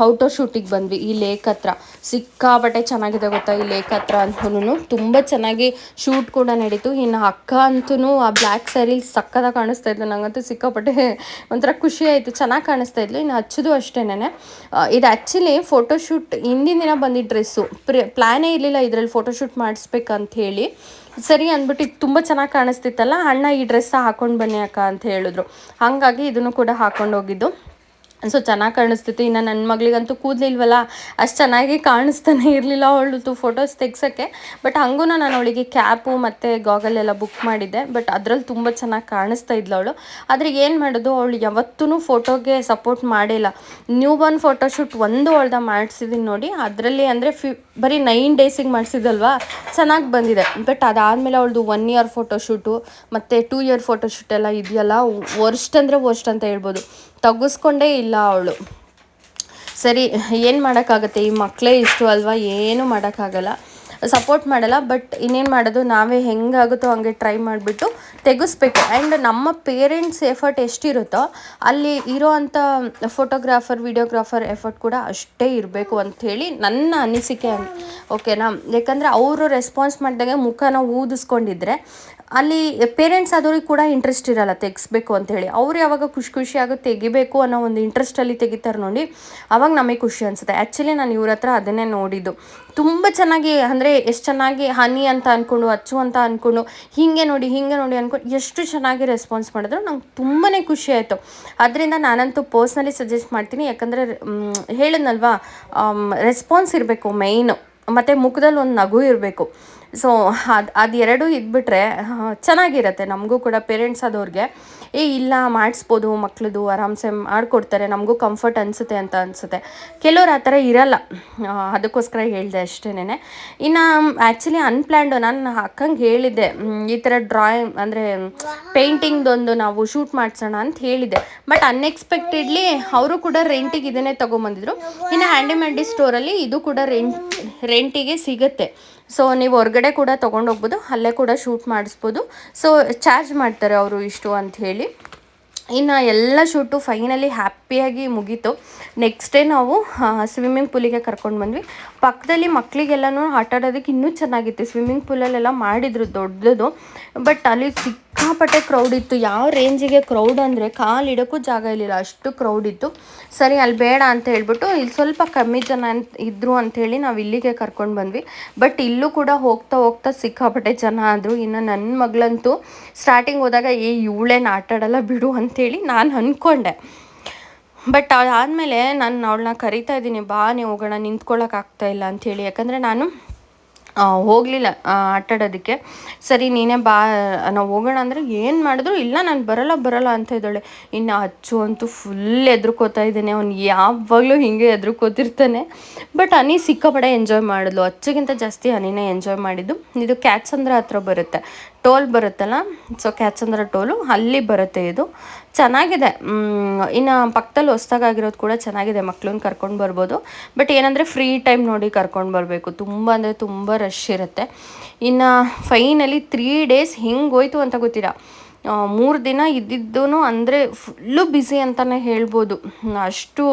ಔಟ್ಡೋರ್ ಶೂಟಿಗೆ ಬಂದ್ವಿ. ಈ ಲೇಕ್ ಹತ್ರ ಸಿಕ್ಕಾಪಟ್ಟೆ ಚೆನ್ನಾಗಿದೆ ಗೊತ್ತಾ. ಈ ಲೇಕ್ ಹತ್ರ ಅಂತೂ ತುಂಬ ಚೆನ್ನಾಗಿ ಶೂಟ್ ಕೂಡ ನಡೀತು. ಇನ್ನು ಅಕ್ಕ ಅಂತೂ ಆ ಬ್ಲ್ಯಾಕ್ ಸ್ಯಾರಿ ಸಕ್ಕತ್ತಾಗಿ ಕಾಣಿಸ್ತಾ ಇದ್ಲು. ನನಗಂತೂ ಸಿಕ್ಕಾಪಟ್ಟೆ ಒಂಥರ ಖುಷಿ ಆಯಿತು, ಚೆನ್ನಾಗಿ ಕಾಣಿಸ್ತಾ ಇದ್ಲು. ಇನ್ನು ಹಚ್ಚೋದು ಅಷ್ಟೇನೆ. ಇದು ಆ್ಯಕ್ಚುಲಿ ಫೋಟೋಶೂಟ್ ಹಿಂದಿನ ದಿನ ಬಂದಿದ್ದ ಡ್ರೆಸ್ಸು. ಪ್ಲ್ಯಾನೇ ಇರಲಿಲ್ಲ ಇದರಲ್ಲಿ ಫೋಟೋಶೂಟ್ ಮಾಡಿಸ್ಬೇಕಂತ ಹೇಳಿ. ಸರಿ ಅಂದ್ಬಿಟ್ಟು ಇದು ತುಂಬ ಚೆನ್ನಾಗಿ ಕಾಣಿಸ್ತಿತ್ತಲ್ಲ, ಅಣ್ಣ ಈ ಡ್ರೆಸ್ಸ ಹಾಕ್ಕೊಂಡು ಬನ್ನಿ ಅಕ್ಕ ಅಂತ ಹೇಳಿದ್ರು. ಹಾಗಾಗಿ ಇದನ್ನು ಕೂಡ ಹಾಕ್ಕೊಂಡು ಹೋಗಿದ್ದು. ಸೊ ಚೆನ್ನಾಗಿ ಕಾಣಿಸ್ತಿತ್ತು. ಇನ್ನು ನನ್ನ ಮಗಳಿಗಂತೂ ಕೂದಲಿಲ್ವಲ್ಲ, ಅಷ್ಟು ಚೆನ್ನಾಗಿ ಕಾಣಿಸ್ತಾನೆ ಇರಲಿಲ್ಲ ಅವಳದು ಫೋಟೋಸ್ ತೆಗ್ಸೋಕ್ಕೆ. ಬಟ್ ಹಂಗೂ ನಾನು ಅವಳಿಗೆ ಕ್ಯಾಪು ಮತ್ತು ಗಾಗಲ್ ಎಲ್ಲ ಬುಕ್ ಮಾಡಿದ್ದೆ. ಬಟ್ ಅದರಲ್ಲಿ ತುಂಬ ಚೆನ್ನಾಗಿ ಕಾಣಿಸ್ತಾ ಇದ್ಲು ಅವಳು. ಆದರೆ ಏನು ಮಾಡೋದು, ಅವಳು ಯಾವತ್ತೂ ಫೋಟೋಗೆ ಸಪೋರ್ಟ್ ಮಾಡಿಲ್ಲ. ನ್ಯೂ ಬಾರ್ನ್ ಫೋಟೋಶೂಟ್ ಒಂದು ಅವಳ್ದ ಮಾಡಿಸಿದ್ದೀನಿ ನೋಡಿ. ಅದರಲ್ಲಿ ಅಂದರೆ ಬರೀ 9 ಡೇಸಿಗೆ ಮಾಡಿಸಿದಲ್ವಾ, ಚೆನ್ನಾಗಿ ಬಂದಿದೆ. ಬಟ್ ಅದಾದಮೇಲೆ ಅವಳದು 1 ಇಯರ್ ಫೋಟೋಶೂಟು ಮತ್ತು 2 ಇಯರ್ ಫೋಟೋಶೂಟ್ ಎಲ್ಲ ಇದೆಯಲ್ಲ, ವರ್ಸ್ಟ್ ಅಂದರೆ ವರ್ಸ್ಟ್ ಅಂತ ಹೇಳ್ಬೋದು. ತೆಗೆಸ್ಕೊಂಡೇ ಇಲ್ಲ ಅವಳು. ಸರಿ ಏನು ಮಾಡೋಕ್ಕಾಗತ್ತೆ, ಈ ಮಕ್ಕಳೇ ಇಷ್ಟು ಅಲ್ವಾ, ಏನೂ ಮಾಡೋಕ್ಕಾಗಲ್ಲ, ಸಪೋರ್ಟ್ ಮಾಡಲ್ಲ. ಬಟ್ ಇನ್ನೇನು ಮಾಡೋದು, ನಾವೇ ಹೆಂಗಾಗುತ್ತೋ ಹಂಗೆ ಟ್ರೈ ಮಾಡಿಬಿಟ್ಟು ತೆಗೆಸ್ಬೇಕು. ಆ್ಯಂಡ್ ನಮ್ಮ ಪೇರೆಂಟ್ಸ್ ಎಫರ್ಟ್ ಎಷ್ಟಿರುತ್ತೋ ಅಲ್ಲಿ ಇರೋ ಅಂಥ ಫೋಟೋಗ್ರಾಫರ್ ವಿಡಿಯೋಗ್ರಾಫರ್ ಎಫರ್ಟ್ ಕೂಡ ಅಷ್ಟೇ ಇರಬೇಕು ಅಂಥೇಳಿ ನನ್ನ ಅನಿಸಿಕೆ. ಓಕೆನಾ, ಯಾಕಂದರೆ ಅವರು ರೆಸ್ಪಾನ್ಸ್ ಮಾಡಿದಾಗ ಮುಖನ ಊದಿಸ್ಕೊಂಡಿದ್ರೆ ಅಲ್ಲಿ ಪೇರೆಂಟ್ಸ್ ಆದವ್ರಿಗೆ ಕೂಡ ಇಂಟ್ರೆಸ್ಟ್ ಇರಲ್ಲ ತೆಗಿಸ್ಬೇಕು ಅಂಥೇಳಿ. ಅವ್ರು ಯಾವಾಗ ಖುಷಿಯಾಗಿ ತೆಗಿಬೇಕು ಅನ್ನೋ ಒಂದು ಇಂಟ್ರೆಸ್ಟಲ್ಲಿ ತೆಗಿತಾರೆ ನೋಡಿ, ಅವಾಗ ನಮಗೆ ಖುಷಿ ಅನಿಸುತ್ತೆ. ಆ್ಯಕ್ಚುಲಿ ನಾನು ಇವ್ರ ಹತ್ರ ಅದನ್ನೇ ನೋಡಿದ್ದು. ತುಂಬ ಚೆನ್ನಾಗಿ ಅಂದರೆ ಎಷ್ಟು ಚೆನ್ನಾಗಿ ಹನಿ ಅಂತ ಅಂದ್ಕೊಂಡು ಅಚ್ಚು ಅಂತ ಅಂದ್ಕೊಂಡು ಹೀಗೆ ನೋಡಿ ಅಂದ್ಕೊಂಡು ಎಷ್ಟು ಚೆನ್ನಾಗಿ ರೆಸ್ಪಾನ್ಸ್ ಮಾಡಿದ್ರು. ನಂಗೆ ತುಂಬಾ ಖುಷಿ ಆಯಿತು. ಅದರಿಂದ ನಾನಂತೂ ಪರ್ಸ್ನಲಿ ಸಜೆಸ್ಟ್ ಮಾಡ್ತೀನಿ. ಯಾಕಂದರೆ ಹೇಳಿದ್ನಲ್ವಾ, ರೆಸ್ಪಾನ್ಸ್ ಇರಬೇಕು ಮೈನು, ಮತ್ತು ಮುಖದಲ್ಲಿ ಒಂದು ನಗು ಇರಬೇಕು. ಸೊ ಅದು ಎರಡೂ ಇದ್ಬಿಟ್ರೆ ಚೆನ್ನಾಗಿರುತ್ತೆ. ನಮಗೂ ಕೂಡ ಪೇರೆಂಟ್ಸ್ ಆದವ್ರಿಗೆ ಇಲ್ಲ ಮಾಡಿಸ್ಬೋದು ಮಕ್ಳದು, ಆರಾಮ್ಸೆ ಮಾಡಿಕೊಡ್ತಾರೆ, ನಮಗೂ ಕಂಫರ್ಟ್ ಅನಿಸುತ್ತೆ ಅಂತ ಅನಿಸುತ್ತೆ. ಕೆಲವ್ರು ಆ ಥರ ಇರಲ್ಲ, ಅದಕ್ಕೋಸ್ಕರ ಹೇಳಿದೆ ಅಷ್ಟೇನೆ. ಇನ್ನು ಆ್ಯಕ್ಚುಲಿ ಅನ್ಪ್ಲ್ಯಾಂಡು ನಾನು ಅಕ್ಕಂಗೆ ಹೇಳಿದ್ದೆ, ಈ ಥರ ಡ್ರಾಯಿಂಗ್ ಅಂದರೆ ಪೇಂಟಿಂಗ್ದೊಂದು ನಾವು ಶೂಟ್ ಮಾಡಿಸೋಣ ಅಂತ ಹೇಳಿದ್ದೆ. ಬಟ್ ಅನ್ಎಕ್ಸ್ಪೆಕ್ಟೆಡ್ಲಿ ಅವರು ಕೂಡ ರೆಂಟಿಗೆ ಇದನ್ನೇ ತೊಗೊಂಬಂದಿದ್ರು. ಇನ್ನು ಹ್ಯಾಂಡಿಮ್ಯಾಂಡಿ ಸ್ಟೋರಲ್ಲಿ ಇದು ಕೂಡ ರೆಂಟಿಗೆ ಸಿಗುತ್ತೆ. ಸೊ ನೀವು ಹೊರಗಡೆ ಕೂಡ ತೊಗೊಂಡೋಗ್ಬೋದು, ಅಲ್ಲೇ ಕೂಡ ಶೂಟ್ ಮಾಡಿಸ್ಬೋದು. ಸೊ ಚಾರ್ಜ್ ಮಾಡ್ತಾರೆ ಅವರು ಇಷ್ಟು ಅಂಥೇಳಿ. ಇನ್ನು ಎಲ್ಲ ಶೂಟು ಫೈನಲಿ ಹ್ಯಾಪಿಯಾಗಿ ಮುಗೀತು. ನೆಕ್ಸ್ಟ್ ಡೇ ನಾವು ಸ್ವಿಮ್ಮಿಂಗ್ ಪೂಲಿಗೆ ಕರ್ಕೊಂಡು ಬಂದ್ವಿ. ಪಕ್ಕದಲ್ಲಿ ಮಕ್ಕಳಿಗೆಲ್ಲನೂ ಆಟ ಆಡೋದಕ್ಕೆ ಇನ್ನೂ ಚೆನ್ನಾಗಿತ್ತು. ಸ್ವಿಮ್ಮಿಂಗ್ ಪೂಲಲ್ಲೆಲ್ಲ ಮಾಡಿದರು ದೊಡ್ಡದು. ಬಟ್ ಅಲ್ಲಿ ಸಿಕ್ಕಾಪಟ್ಟೆ ಕ್ರೌಡ್ ಇತ್ತು. ಯಾವ ರೇಂಜಿಗೆ ಕ್ರೌಡ್ ಅಂದರೆ ಕಾಲಿಡೋಕ್ಕೂ ಜಾಗ ಇರಲಿಲ್ಲ, ಅಷ್ಟು ಕ್ರೌಡ್ ಇತ್ತು. ಸರಿ ಅಲ್ಲಿ ಬೇಡ ಅಂತ ಹೇಳ್ಬಿಟ್ಟು ಇಲ್ಲಿ ಸ್ವಲ್ಪ ಕಮ್ಮಿ ಜನ ಇದ್ದರು ಅಂಥೇಳಿ ನಾವು ಇಲ್ಲಿಗೆ ಕರ್ಕೊಂಡು ಬಂದ್ವಿ. ಬಟ್ ಇಲ್ಲೂ ಕೂಡ ಹೋಗ್ತಾ ಸಿಕ್ಕಾಪಟ್ಟೆ ಜನ ಆದರು. ಇನ್ನು ನನ್ನ ಮಗಳಂತೂ ಸ್ಟಾರ್ಟಿಂಗ್ ಹೋದಾಗ ಇವಳೇನು ಆಟ ಆಡಲ್ಲ ಬಿಡು ಅಂಥೇಳಿ ನಾನು ಅಂದ್ಕೊಂಡೆ. ಬಟ್ ಅದಾದಮೇಲೆ ನಾನು ಅವಳನ್ನ ಕರಿತಾ ಇದ್ದೀನಿ, ಬಾ ನೀವು ಹೋಗೋಣ, ನಿಂತ್ಕೊಳ್ಳೋಕ್ಕಾಗ್ತಾಯಿಲ್ಲ ಅಂಥೇಳಿ. ಯಾಕಂದರೆ ನಾನು ಹೋಗಲಿಲ್ಲ ಆಟಾಡೋದಕ್ಕೆ. ಸರಿ ನೀನೇ ಬಾ ನಾವು ಹೋಗೋಣ ಅಂದರೆ ಏನು ಮಾಡಿದ್ರು ಇಲ್ಲ ನಾನು ಬರಲ್ಲ ಅಂತ ಇದ್ದಾಳೆ. ಇನ್ನು ಅಚ್ಚು ಅಂತೂ ಫುಲ್ ಎದ್ರುಕೋತಾ ಇದ್ದಾನೆ. ಅವ್ನು ಯಾವಾಗಲೂ ಹೀಗೆ ಎದ್ರುಕೋತಿರ್ತಾನೆ. ಬಟ್ ಹನಿ ಸಿಕ್ಕಾಪಡೆ ಎಂಜಾಯ್ ಮಾಡಿದ್ಲು. ಅಚ್ಚುಗಿಂತ ಜಾಸ್ತಿ ಹನಿನೇ ಎಂಜಾಯ್ ಮಾಡಿದ್ದು. ಇದು ಕ್ಯಾತ್ಸಂದ್ರ ಹತ್ರ ಬರುತ್ತೆ, ಟೋಲ್ ಬರುತ್ತಲ್ಲ, ಸೊ ಕ್ಯಾತ್ಸಂದ್ರ ಟೋಲು ಅಲ್ಲಿ ಬರುತ್ತೆ. ಇದು ಚೆನ್ನಾಗಿದೆ. ಇನ್ನು ಪಕ್ಕದಲ್ಲಿ ಹೊಸ್ದಾಗಿರೋದು ಕೂಡ ಚೆನ್ನಾಗಿದೆ, ಮಕ್ಳನ್ನ ಕರ್ಕೊಂಡು ಬರ್ಬೋದು. ಬಟ್ ಏನಂದರೆ ಫ್ರೀ ಟೈಮ್ ನೋಡಿ ಕರ್ಕೊಂಡು ಬರಬೇಕು, ತುಂಬ ಅಂದರೆ ತುಂಬ ರಶ್ ಇರುತ್ತೆ. ಇನ್ನು ಫೈನಲಿ 3 days ಹೆಂಗೆ ಹೋಯ್ತು ಅಂತ ಗೊತ್ತಿಲ್ಲ. 3 ದಿನ ಇದ್ದಿದ್ದೂ ಅಂದರೆ ಫುಲ್ಲು ಬ್ಯುಸಿ ಅಂತಲೇ ಹೇಳ್ಬೋದು. ಅಷ್ಟು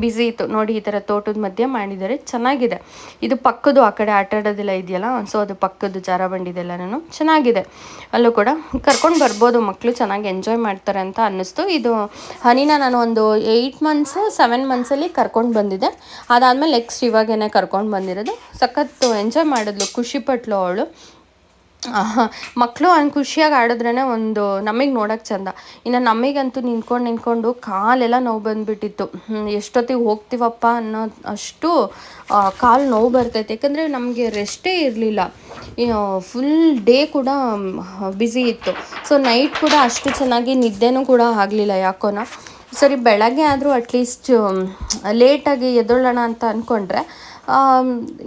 ಬ್ಯುಸಿ ಇತ್ತು ನೋಡಿ. ಈ ಥರ ತೋಟದ ಮಧ್ಯೆ ಮಾಡಿದ್ದಾರೆ, ಚೆನ್ನಾಗಿದೆ. ಇದು ಪಕ್ಕದ್ದು ಆ ಕಡೆ ಆಟ ಆಡೋದೆಲ್ಲ ಇದೆಯಲ್ಲ, ಸೊ ಅದು ಪಕ್ಕದ್ದು ಜಾರಬಂಡಿದೆಲ್ಲನೂ ಚೆನ್ನಾಗಿದೆ. ಅಲ್ಲೂ ಕೂಡ ಕರ್ಕೊಂಡು ಬರ್ಬೋದು, ಮಕ್ಕಳು ಚೆನ್ನಾಗಿ ಎಂಜಾಯ್ ಮಾಡ್ತಾರೆ ಅಂತ ಅನ್ನಿಸ್ತು. ಇದು ಹನಿನ ನಾನು ಒಂದು 8 months 7 monthsಲ್ಲಿ ಕರ್ಕೊಂಡು ಬಂದಿದ್ದೆ. ಅದಾದಮೇಲೆ ನೆಕ್ಸ್ಟ್ ಇವಾಗೇನೆ ಕರ್ಕೊಂಡು ಬಂದಿರೋದು. ಸಖತ್ತು ಎಂಜಾಯ್ ಮಾಡಿದ್ಲು, ಖುಷಿಪಟ್ಲು ಅವಳು. ಮಕ್ಕಳು ಹಂಗೆ ಖುಷಿಯಾಗಿ ಆಡಿದ್ರೇ ಒಂದು ನಮಗೆ ನೋಡೋಕ್ಕೆ ಚೆಂದ. ಇನ್ನು ನಮಗಂತೂ ನಿಂತ್ಕೊಂಡು ಕಾಲೆಲ್ಲ ನೋವು ಬಂದುಬಿಟ್ಟಿತ್ತು. ಎಷ್ಟೊತ್ತಿಗೆ ಹೋಗ್ತೀವಪ್ಪ ಅನ್ನೋ ಅಷ್ಟು ಕಾಲು ನೋವು ಬರ್ತೈತೆ. ಯಾಕಂದರೆ ನಮಗೆ ರೆಸ್ಟೇ ಇರಲಿಲ್ಲ, ಫುಲ್ ಡೇ ಕೂಡ ಬ್ಯುಸಿ ಇತ್ತು. ಸೊ ನೈಟ್ ಕೂಡ ಅಷ್ಟು ಚೆನ್ನಾಗಿ ನಿದ್ದೆನೂ ಕೂಡ ಆಗಲಿಲ್ಲ ಯಾಕೋನ. ಸರಿ ಬೆಳಗ್ಗೆ ಆದರೂ ಅಟ್ಲೀಸ್ಟ್ ಲೇಟಾಗಿ ಎದ್ದೋಳೋಣ ಅಂತ ಅಂದ್ಕೊಂಡ್ರೆ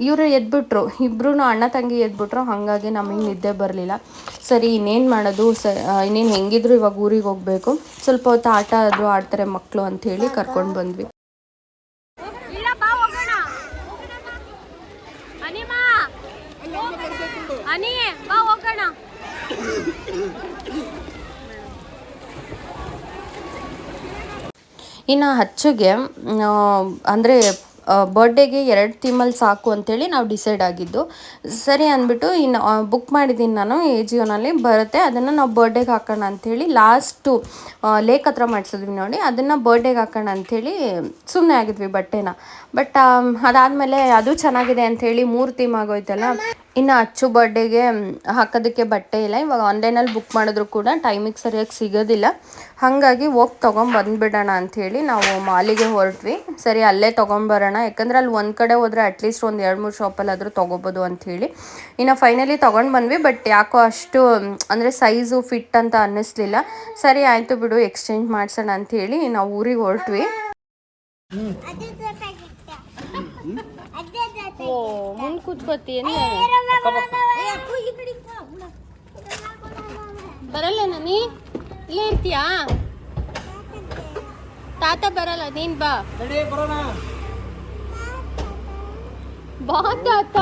ಇವರು ಎದ್ಬಿಟ್ರು, ಇಬ್ಬರೂ ಅಣ್ಣ ತಂಗಿ ಎದ್ಬಿಟ್ರು. ಹಾಗಾಗಿ ನಮಗೆ ನಿದ್ದೆ ಬರಲಿಲ್ಲ. ಸರಿ ಇನ್ನೇನು ಮಾಡೋದು, ಇನ್ನೇನು ಹೆಂಗಿದ್ರು ಇವಾಗ ಊರಿಗೆ ಹೋಗಬೇಕು, ಸ್ವಲ್ಪ ಹೊತ್ತು ಆಟ ಆದರೂ ಆಡ್ತಾರೆ ಮಕ್ಕಳು ಅಂಥೇಳಿ ಕರ್ಕೊಂಡು ಬಂದ್ವಿ. ಇನ್ನು ಹಚ್ಚುಗೆ ಅಂದರೆ ಬರ್ಡೇಗೆ 2 ಥೀಮಲ್ಲಿ ಸಾಕು ಅಂಥೇಳಿ ನಾವು ಡಿಸೈಡ್ ಆಗಿದ್ದು. ಸರಿ ಅಂದ್ಬಿಟ್ಟು ಇನ್ನು ಬುಕ್ ಮಾಡಿದ್ದೀನಿ ನಾನು, AJIOನಲ್ಲಿ ಬರುತ್ತೆ, ಅದನ್ನು ನಾವು ಬರ್ಡೇಗೆ ಹಾಕೋಣ ಅಂಥೇಳಿ ಲಾಸ್ಟು ಲೇಕ್ ಹತ್ರ ಮಾಡಿಸಿದ್ವಿ ನೋಡಿ, ಅದನ್ನು ಬರ್ಡೇಗೆ ಹಾಕೋಣ ಅಂಥೇಳಿ ಸುಮ್ಮನೆ ಆಗಿದ್ವಿ ಬಟ್ಟೆನ. ಬಟ್ ಅದಾದಮೇಲೆ ಅದು ಚೆನ್ನಾಗಿದೆ ಅಂಥೇಳಿ 3 ಥೀಮ್ ಆಗೋಯ್ತಲ್ಲ. ಇನ್ನು ಅಚ್ಚು ಬರ್ಡೇಗೆ ಹಾಕೋದಕ್ಕೆ ಬಟ್ಟೆ ಇಲ್ಲ. ಇವಾಗ ಆನ್ಲೈನಲ್ಲಿ ಬುಕ್ ಮಾಡಿದ್ರು ಕೂಡ ಟೈಮಿಗೆ ಸರಿಯಾಗಿ ಸಿಗೋದಿಲ್ಲ. ಹಾಗಾಗಿ ಹೋಗಿ ತೊಗೊಂಬಂದ್ಬಿಡೋಣ ಅಂಥೇಳಿ ನಾವು ಮಾಲಿಗೆ ಹೊರಟ್ವಿ. ಸರಿ ಅಲ್ಲೇ ತೊಗೊಂಬರೋಣ, ಯಾಕಂದರೆ ಅಲ್ಲಿ ಒಂದು ಕಡೆ ಹೋದರೆ ಅಟ್ಲೀಸ್ಟ್ ಒಂದು 2-3 ಶಾಪಲ್ಲಾದರೂ ತೊಗೋಬೋದು ಅಂಥೇಳಿ. ಇನ್ನು ಫೈನಲಿ ತೊಗೊಂಡು ಬಂದ್ವಿ. ಬಟ್ ಯಾಕೋ ಅಷ್ಟು ಅಂದರೆ ಸೈಜು ಫಿಟ್ ಅಂತ ಅನ್ನಿಸ್ಲಿಲ್ಲ. ಸರಿ ಆಯಿತು ಬಿಡು, ಎಕ್ಸ್ಚೇಂಜ್ ಮಾಡಿಸೋಣ ಅಂಥೇಳಿ ನಾವು ಊರಿಗೆ ಹೊರಟ್ವಿ. ಮುಂದೆ ಕೂತ್ಕೋತೀನಿ ಬರಲ್ಲ ನಾನಿ, ಇಲ್ಲೇ ಇರ್ತೀಯಾ? ತಾತ ಬರಲ್ಲ, ನೀನ್ ಬಾ. ಬಾ ತಾತ.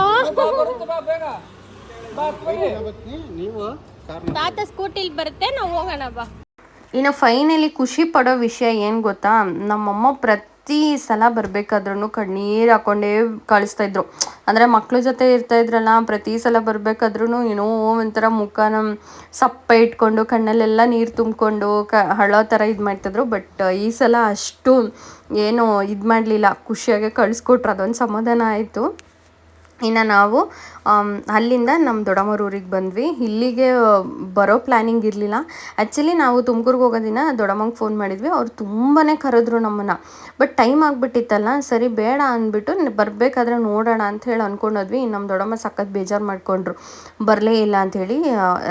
ತಾತ ಸ್ಕೂಟಿಲಿ ಬರುತ್ತೆ, ನಾವು ಹೋಗೋಣ ಬಾ. ಇನ್ನು ಫೈನಲಿ ಖುಷಿ ಪಡೋ ವಿಷಯ ಏನು ಗೊತ್ತಾ, ನಮ್ಮಮ್ಮ ಪ್ರತಿ ಸಲ ಬರಬೇಕಾದ್ರೂ ಕಣ್ಣೀರು ಹಾಕ್ಕೊಂಡೇ ಕಳಿಸ್ತಾಯಿದ್ರು. ಅಂದರೆ ಮಕ್ಳ ಜೊತೆ ಇರ್ತಾಯಿದ್ರಲ್ಲ, ಪ್ರತಿ ಸಲ ಬರಬೇಕಾದ್ರೂ ಏನೋ ಒಂಥರ ಮುಖನ ಸಪ್ಪೆ ಇಟ್ಕೊಂಡು ಕಣ್ಣಲ್ಲೆಲ್ಲ ನೀರು ತುಂಬಿಕೊಂಡು ಹಳೋ ಥರ ಇದು ಮಾಡ್ತಿದ್ರು. ಬಟ್ ಈ ಸಲ ಅಷ್ಟು ಏನು ಇದು ಮಾಡಲಿಲ್ಲ, ಖುಷಿಯಾಗಿ ಕಳಿಸ್ಕೊಟ್ರು, ಅದೊಂದು ಸಮಾಧಾನ ಆಯಿತು. ಇನ್ನು ನಾವು ಅಲ್ಲಿಂದ ನಮ್ಮ ದೊಡ್ಡಮ್ಮವ್ರ ಊರಿಗೆ ಬಂದ್ವಿ. ಇಲ್ಲಿಗೆ ಬರೋ ಪ್ಲ್ಯಾನಿಂಗ್ ಇರಲಿಲ್ಲ. ಆ್ಯಕ್ಚುಲಿ ನಾವು ತುಮಕೂರಿಗೆ ಹೋಗೋ ದಿನ ದೊಡ್ಡಮ್ಮಂಗೆ ಫೋನ್ ಮಾಡಿದ್ವಿ. ಅವ್ರು ತುಂಬಾ ಕರೆದ್ರು ನಮ್ಮನ್ನು. ಬಟ್ ಟೈಮ್ ಆಗಿಬಿಟ್ಟಿತ್ತಲ್ಲ, ಸರಿ ಬೇಡ ಅಂದ್ಬಿಟ್ಟು ಬರಬೇಕಾದ್ರೆ ನೋಡೋಣ ಅಂತ ಹೇಳಿ ಅಂದ್ಕೊಂಡೋದ್ವಿ. ನಮ್ಮ ದೊಡ್ಡಮ್ಮ ಸಖತ್ ಬೇಜಾರು ಮಾಡಿಕೊಂಡ್ರು, ಬರಲೇ ಇಲ್ಲ ಅಂಥೇಳಿ.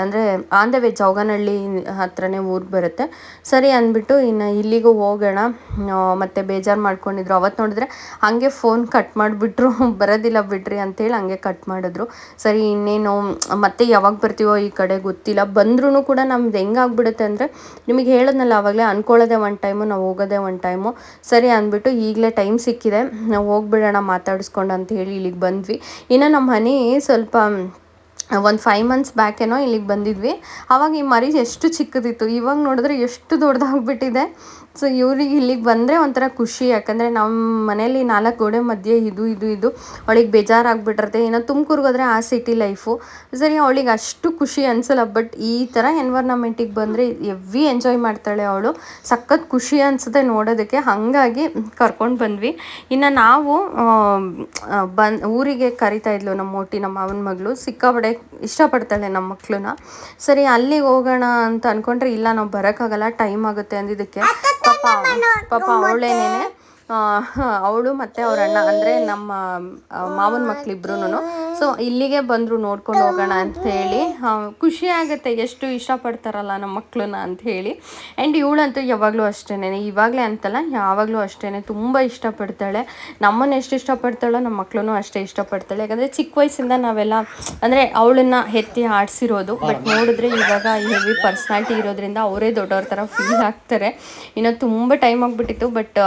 ಅಂದರೆ ಆನ್ ದ ವೇ ಜೌಗನಹಳ್ಳಿ ಹತ್ರನೇ ಊರಿಗೆ ಬರುತ್ತೆ. ಸರಿ ಅಂದ್ಬಿಟ್ಟು ಇನ್ನು ಇಲ್ಲಿಗೂ ಹೋಗೋಣ, ಮತ್ತು ಬೇಜಾರು ಮಾಡ್ಕೊಂಡಿದ್ರು. ಅವತ್ತು ನೋಡಿದ್ರೆ ಹಾಗೆ ಫೋನ್ ಕಟ್ ಮಾಡಿಬಿಟ್ರು, ಬರೋದಿಲ್ಲ ಬಿಡ್ರಿ ಅಂತೇಳಿ ಹಂಗೆ ಕಟ್ ಮಾಡಿದ್ರು. ಸರಿ ಇನ್ನೇನು ಮತ್ತೆ ಯಾವಾಗ ಬರ್ತೀವೋ ಈ ಕಡೆ ಗೊತ್ತಿಲ್ಲ. ಬಂದ್ರೂ ಕೂಡ ನಮ್ದು ಹೆಂಗಾಗ್ಬಿಡುತ್ತೆ ಅಂದರೆ, ನಿಮಗೆ ಹೇಳೋದ್ನಲ್ಲ ಆವಾಗಲೇ, ಅಂದ್ಕೊಳ್ಳೋದೆ ಒಂದು ಟೈಮು, ನಾವು ಹೋಗೋದೇ ಒಂದು ಟೈಮು. ಸರಿ ಅಂದ್ಬಿಟ್ಟು ಈಗಲೇ ಟೈಮ್ ಸಿಕ್ಕಿದೆ, ನಾವು ಹೋಗ್ಬಿಡೋಣ ಮಾತಾಡಿಸ್ಕೊಂಡು ಅಂತ ಹೇಳಿ ಇಲ್ಲಿಗೆ ಬಂದ್ವಿ. ಇನ್ನು ನಮ್ಮ ಮನೆ ಸ್ವಲ್ಪ ಒಂದು 5 months ಬ್ಯಾಕೇನೋ ಇಲ್ಲಿಗೆ ಬಂದಿದ್ವಿ. ಆವಾಗ ಈ ಮರಿ ಎಷ್ಟು ಚಿಕ್ಕದಿತ್ತು, ಇವಾಗ ನೋಡಿದ್ರೆ ಎಷ್ಟು ದೊಡ್ಡದಾಗ್ಬಿಟ್ಟಿದೆ. ಸೊ ಇವ್ರಿಗೆ ಇಲ್ಲಿಗೆ ಬಂದರೆ ಒಂಥರ ಖುಷಿ, ಯಾಕಂದರೆ ನಮ್ಮ ಮನೇಲಿ 4 ಗೋಡೆ ಮಧ್ಯೆ ಇದು ಅವಳಿಗೆ ಬೇಜಾರಾಗ್ಬಿಟ್ಟಿರುತ್ತೆ. ಇನ್ನು ತುಮಕೂರಿಗೆ ಹೋದರೆ ಆ ಸಿಟಿ ಲೈಫು, ಸರಿ ಅವಳಿಗೆ ಅಷ್ಟು ಖುಷಿ ಅನಿಸಲ್ಲ. ಬಟ್ ಈ ಥರ ಎನ್ವೈರ್ನಮೆಂಟಿಗೆ ಬಂದರೆ ಎವ್ವಿ ಎಂಜಾಯ್ ಮಾಡ್ತಾಳೆ ಅವಳು, ಸಖತ್ ಖುಷಿ ಅನಿಸುತ್ತೆ ನೋಡೋದಕ್ಕೆ. ಹಾಗಾಗಿ ಕರ್ಕೊಂಡು ಬಂದ್ವಿ. ಇನ್ನು ನಾವು ಊರಿಗೆ ಕರಿತಾ ಇದ್ಲು ನಮ್ಮ ಮೋಟಿ, ನಮ್ಮ ಮಾವನ ಮಗಳು, ಸಿಕ್ಕಾಪಟ್ಟೆ ಇಷ್ಟಪಡ್ತಾಳೆ ನಮ್ಮ ಮಕ್ಕಳನ್ನ. ಸರಿ ಅಲ್ಲಿಗೆ ಹೋಗೋಣ ಅಂತ ಅಂದ್ಕೊಂಡ್ರೆ, ಇಲ್ಲ ನಾವು ಬರೋಕ್ಕಾಗಲ್ಲ, ಟೈಮ್ ಆಗುತ್ತೆ ಅಂದಿದ್ದಕ್ಕೆ ಪಾಪ ಅವಳೇನೇನೆ ಅವಳು ಮತ್ತು ಅವ್ರ ಅಣ್ಣ, ಅಂದರೆ ನಮ್ಮ ಮಾವನ ಮಕ್ಕಳಿಬ್ರು ಸೊ ಇಲ್ಲಿಗೆ ಬಂದರು ನೋಡ್ಕೊಂಡು ಹೋಗೋಣ ಅಂಥೇಳಿ. ಖುಷಿ ಆಗುತ್ತೆ, ಎಷ್ಟು ಇಷ್ಟಪಡ್ತಾರಲ್ಲ ನಮ್ಮ ಮಕ್ಕಳನ್ನ ಅಂಥೇಳಿ. ಆ್ಯಂಡ್ ಇವಳಂತೂ ಯಾವಾಗಲೂ ಅಷ್ಟೇ, ಇವಾಗಲೇ ಅಂತಲ್ಲ ಯಾವಾಗಲೂ ಅಷ್ಟೇ, ತುಂಬ ಇಷ್ಟಪಡ್ತಾಳೆ. ನಮ್ಮನ್ನು ಎಷ್ಟು ಇಷ್ಟಪಡ್ತಾಳೋ ನಮ್ಮ ಮಕ್ಕಳೂ ಅಷ್ಟೇ ಇಷ್ಟಪಡ್ತಾಳೆ. ಯಾಕಂದರೆ ಚಿಕ್ಕ ವಯಸ್ಸಿಂದ ನಾವೆಲ್ಲ ಅಂದರೆ ಅವಳನ್ನು ಎತ್ತಿ ಆಡಿಸಿರೋದು. ಬಟ್ ನೋಡಿದ್ರೆ ಇವಾಗ ಹೆವಿ ಪರ್ಸ್ನಾಲಿಟಿ ಇರೋದ್ರಿಂದ ಅವರೇ ದೊಡ್ಡವ್ರ ಥರ ಫೀಲ್ ಆಗ್ತಾರೆ. ಇನ್ನು ತುಂಬ ಟೈಮ್ ಆಗಿಬಿಟ್ಟಿತ್ತು. ಬಟ್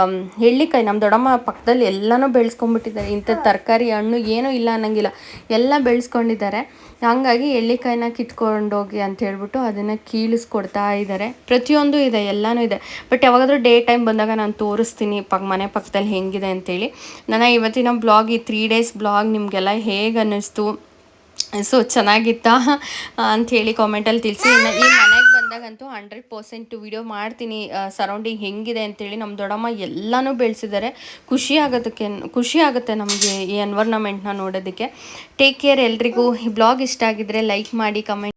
ಎಳ್ಳಿಕಾಯಿ ನಮ್ಮ ದೊಡ್ಡಮ್ಮ ಪಕ್ಕದಲ್ಲಿ ಎಲ್ಲನೂ ಬೆಳೆಸ್ಕೊಂಡ್ಬಿಟ್ಟಿದ್ದಾರೆ. ಇಂಥ ತರಕಾರಿ ಹಣ್ಣು ಏನೂ ಇಲ್ಲ ಅನ್ನೋಂಗಿಲ್ಲ, ಎಲ್ಲ ಬೆಳೆಸ್ಕೊಂಡಿದ್ದಾರೆ. ಹಾಗಾಗಿ ಎಳ್ಳಿಕಾಯಿನ ಕಿತ್ಕೊಂಡೋಗಿ ಅಂತ ಹೇಳ್ಬಿಟ್ಟು ಅದನ್ನು ಕೀಳಿಸ್ಕೊಡ್ತಾ ಇದ್ದಾರೆ. ಪ್ರತಿಯೊಂದು ಇದೆ, ಎಲ್ಲನೂ ಇದೆ. ಬಟ್ ಯಾವಾಗಾದರೂ ಡೇ ಟೈಮ್ ಬಂದಾಗ ನಾನು ತೋರಿಸ್ತೀನಿ ಮನೆ ಪಕ್ಕದಲ್ಲಿ ಹೆಂಗಿದೆ ಅಂತೇಳಿ. ನನ್ನ ಇವತ್ತಿನ ಬ್ಲಾಗ್, ಈ 3 days ಬ್ಲಾಗ್ ನಿಮಗೆಲ್ಲ ಹೇಗೆ ಅನ್ನಿಸ್ತು, ಸೊ ಚೆನ್ನಾಗಿತ್ತಾ ಅಂಥೇಳಿ ಕಾಮೆಂಟಲ್ಲಿ ತಿಳಿಸಿ. ಇನ್ನು ಈ ಮನೆಗೆ ಬಂದಾಗಂತೂ 100% ವಿಡಿಯೋ ಮಾಡ್ತೀನಿ ಸರೌಂಡಿಂಗ್ ಹೆಂಗಿದೆ ಅಂತೇಳಿ. ನಮ್ಮ ದೊಡ್ಡಮ್ಮ ಎಲ್ಲನೂ ಬೆಳೆಸಿದ್ದಾರೆ. ಖುಷಿ ಆಗುತ್ತೆ ನಮಗೆ ಈ ಎನ್ವೈರ್ನಮೆಂಟ್ನ ನೋಡೋದಕ್ಕೆ. ಟೇಕ್ ಕೇರ್ ಎಲ್ರಿಗೂ. ಈ ಬ್ಲಾಗ್ ಇಷ್ಟ ಆಗಿದ್ದರೆ ಲೈಕ್ ಮಾಡಿ, ಕಮೆಂಟ್